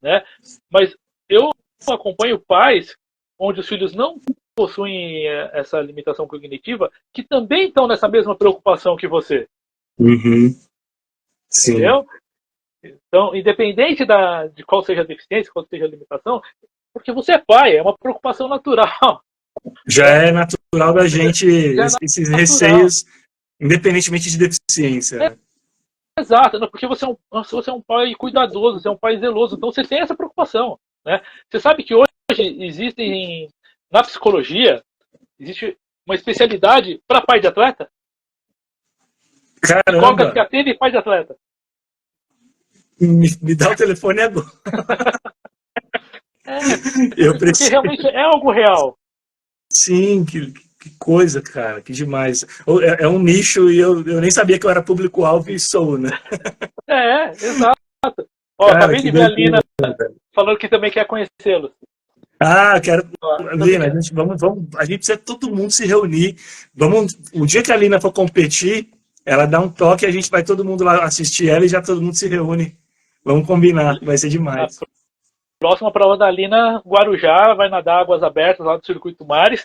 Né? Mas eu acompanho pais onde os filhos não possuem essa limitação cognitiva que também estão nessa mesma preocupação que você. Sim. Entendeu? Então, independente de qual seja a deficiência, qual seja a limitação, porque você é pai, é uma preocupação natural. Já é natural da gente esses receios, independentemente de deficiência. Exato, porque você é um pai cuidadoso, você é um pai zeloso, então você tem essa preocupação. Né? Você sabe que hoje existem, na psicologia, existe uma especialidade para pai de atleta? Caramba! Que atende pai de atleta. Me dá o telefone agora. Eu Porque preciso. realmente é algo real. Sim, que coisa, cara, que demais. É um nicho e eu nem sabia que eu era público-alvo e sou, né? Exato. Ó, Cara, acabei que de ver a Lina doideira, velho. falando que também quer conhecê-los. Ah, quero. Também Lina, quer. a gente precisa todo mundo se reunir. O dia que a Lina for competir, ela dá um toque e a gente vai todo mundo lá assistir ela e já todo mundo se reúne. Vamos combinar, vai ser A demais. próxima prova da Lina, Guarujá, vai nadar águas abertas lá do Circuito Mares,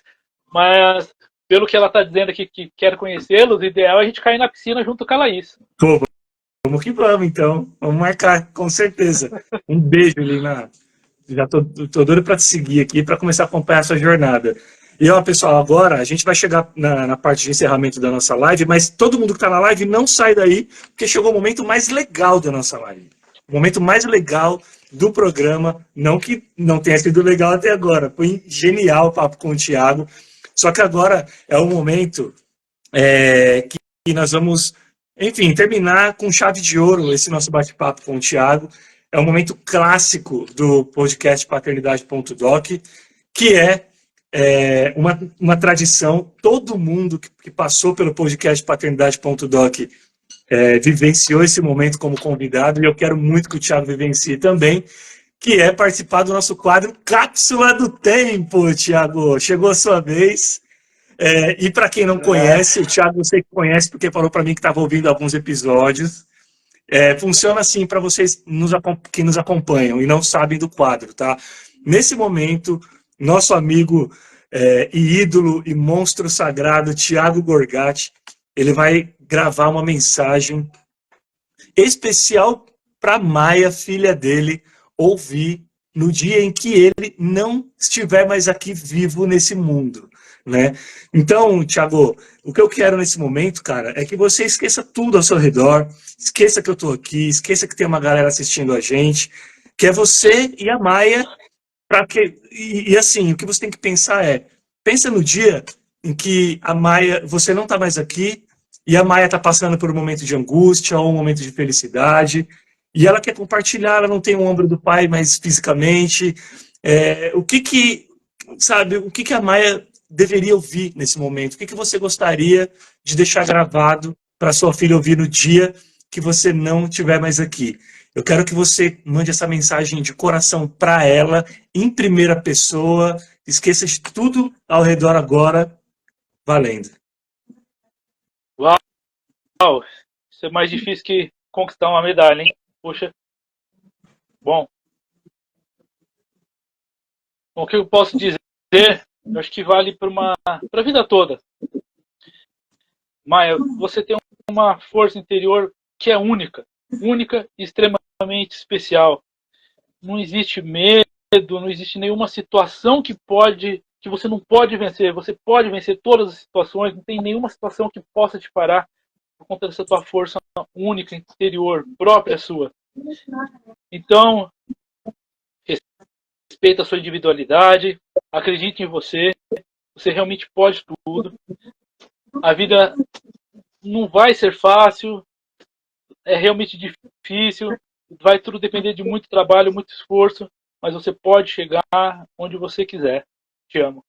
mas pelo que ela está dizendo aqui que quer conhecê-los, o ideal é a gente cair na piscina junto com a Laís. Pô, vamos que vamos, então. Vamos marcar, com certeza. Um beijo, Lina. Já tô doido para te seguir aqui para começar a acompanhar a sua jornada. E ó, pessoal, agora a gente vai chegar na parte de encerramento da nossa live, mas todo mundo que está na live não sai daí, porque chegou o momento mais legal da nossa live. O momento mais legal do programa, não que não tenha sido legal até agora, foi genial o papo com o Thiago, só que agora é o momento que nós vamos, enfim, terminar com chave de ouro esse nosso bate-papo com o Thiago. É um momento clássico do podcast Paternidade.doc, que uma tradição. Todo mundo que passou pelo podcast Paternidade.doc vivenciou esse momento como convidado, e eu quero muito que o Thiago vivencie também, que é participar do nosso quadro Cápsula do Tempo, Thiago. Chegou a sua vez. E para quem não conhece, o Thiago você conhece porque falou para mim que estava ouvindo alguns episódios. Funciona assim para vocês que nos acompanham e não sabem do quadro, tá? Nesse momento, nosso amigo e ídolo e monstro sagrado, Thiago Gorgatti, ele vai gravar uma mensagem especial para Maia, filha dele, ouvir no dia em que ele não estiver mais aqui vivo nesse mundo, né? Então, Thiago, o que eu quero nesse momento, cara, é que você esqueça tudo ao seu redor, esqueça que eu tô aqui, esqueça que tem uma galera assistindo a gente, que é você e a Maia, assim, o que você tem que pensar pensa no dia em que a Maia, você não tá mais aqui, e a Maia tá passando por um momento de angústia ou um momento de felicidade, e ela quer compartilhar, ela não tem o ombro do pai mais fisicamente. O que a Maia deveria ouvir nesse momento? O que você gostaria de deixar gravado para sua filha ouvir no dia que você não estiver mais aqui? Eu quero que você mande essa mensagem de coração para ela, em primeira pessoa. Esqueça de tudo ao redor agora, valendo. Uau, isso é mais difícil que conquistar uma medalha, hein? Poxa, bom. O que eu posso dizer, eu acho que vale para a vida toda. Maia, você tem uma força interior que é única e extremamente especial. Não existe medo, não existe nenhuma situação que você não pode vencer. Você pode vencer todas as situações, não tem nenhuma situação que possa te parar por conta dessa tua força única, interior, própria sua. Então, respeita a sua individualidade, acredite em você realmente pode tudo. A vida não vai ser fácil, é realmente difícil, vai tudo depender de muito trabalho, muito esforço, mas você pode chegar onde você quiser. Te amo.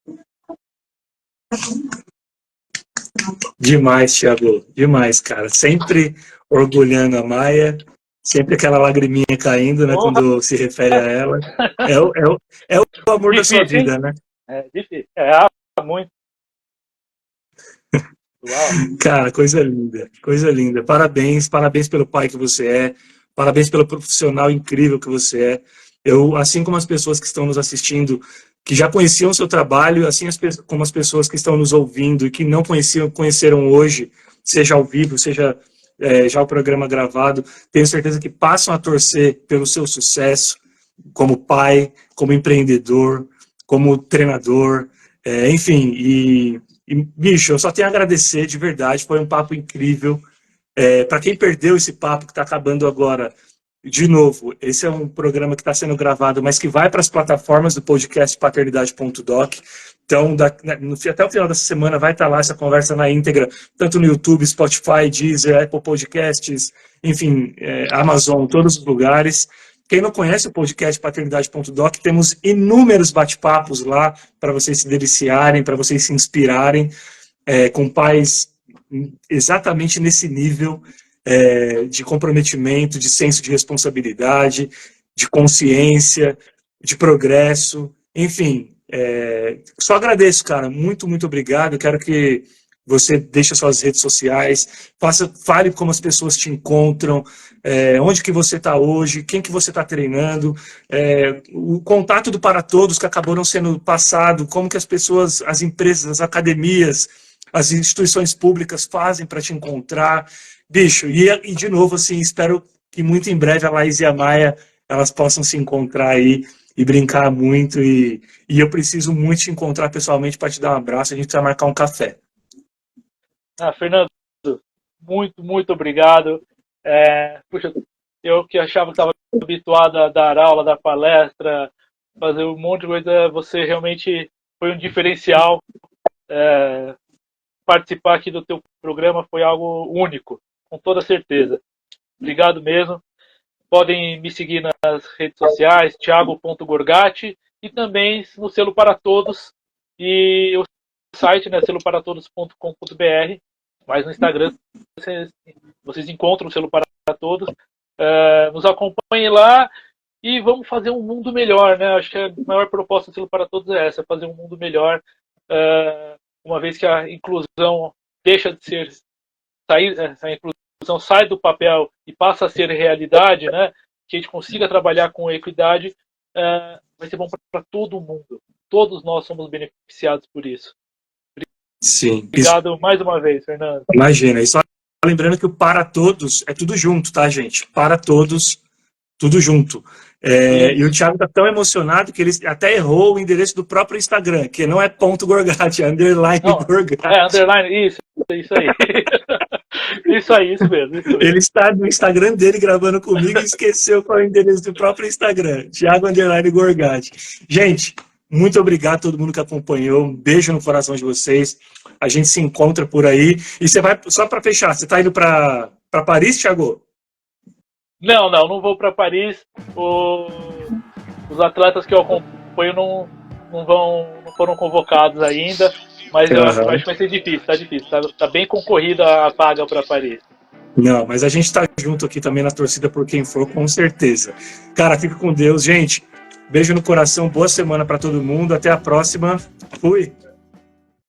Demais, Thiago, demais, cara. Sempre orgulhando a Maia, sempre aquela lagriminha caindo, né, quando se refere a ela. É o amor da sua vida, hein? Né? É difícil. Muito. Uau. Cara, coisa linda, coisa linda. Parabéns, parabéns pelo pai que você é, parabéns pelo profissional incrível que você é. Eu, assim como as pessoas que estão nos assistindo, que já conheciam o seu trabalho, assim como as pessoas que estão nos ouvindo e que não conheceram hoje, seja ao vivo, seja já o programa gravado, tenho certeza que passam a torcer pelo seu sucesso como pai, como empreendedor, como treinador, enfim, bicho, eu só tenho a agradecer de verdade, foi um papo incrível. Para quem perdeu esse papo que está acabando agora, de novo, esse é um programa que está sendo gravado, mas que vai para as plataformas do podcast Paternidade.doc. Então, até o final dessa semana vai estar lá essa conversa na íntegra, tanto no YouTube, Spotify, Deezer, Apple Podcasts, enfim, Amazon, todos os lugares. Quem não conhece o podcast Paternidade.doc, temos inúmeros bate-papos lá para vocês se deliciarem, para vocês se inspirarem, com pais exatamente nesse nível de comprometimento, de senso de responsabilidade, de consciência, de progresso, enfim. Só agradeço, cara. Muito, muito obrigado. Eu quero que você deixe as suas redes sociais, fale como as pessoas te encontram, onde que você está hoje, quem que você está treinando, o contato do Para Todos que acabou não sendo passado, como que as pessoas, as empresas, as academias, as instituições públicas fazem para te encontrar. Bicho, e de novo, assim, espero que muito em breve a Laís e a Maia elas possam se encontrar aí e brincar muito, e eu preciso muito te encontrar pessoalmente para te dar um abraço, a gente precisa marcar um café. Fernando, muito, muito obrigado. Puxa, eu que achava que estava habituado a dar aula, dar palestra, fazer um monte de coisa, você realmente foi um diferencial. Participar aqui do teu programa foi algo único, com toda certeza. Obrigado mesmo. Podem me seguir nas redes sociais, thiago.gorgati, e também no Selo Para Todos, e o site, né, seloparatodos.com.br, mas no Instagram vocês encontram o Selo Para Todos. Nos acompanhem lá e vamos fazer um mundo melhor, né? Acho que a maior proposta do Selo Para Todos é essa, fazer um mundo melhor, uma vez que a inclusão deixa de ser, a inclusão sai do papel e passa a ser realidade, né? Que a gente consiga trabalhar com equidade, vai ser bom para todo mundo. Todos nós somos beneficiados por isso. Sim. Obrigado mais uma vez, Fernando. Imagina, e só lembrando que o Para Todos é tudo junto, tá, gente? Para Todos, tudo junto. E o Thiago tá tão emocionado que ele até errou o endereço do próprio Instagram, que não é .gorgati, é underline Gorgati. Underline, isso aí. Isso mesmo. Ele está no Instagram dele gravando comigo e esqueceu qual é o endereço do próprio Instagram, Thiago underline Gorgati. Gente, muito obrigado a todo mundo que acompanhou, um beijo no coração de vocês, a gente se encontra por aí, e você vai, só para fechar, você está indo para Paris, Thiago? Não vou para Paris. Os atletas que eu acompanho não foram convocados ainda, mas eu acho que vai ser difícil, tá difícil. Tá bem concorrida a vaga para Paris. Não, mas a gente está junto aqui também na torcida por quem for, com certeza. Cara, fica com Deus. Gente, beijo no coração, boa semana para todo mundo, até a próxima. Fui!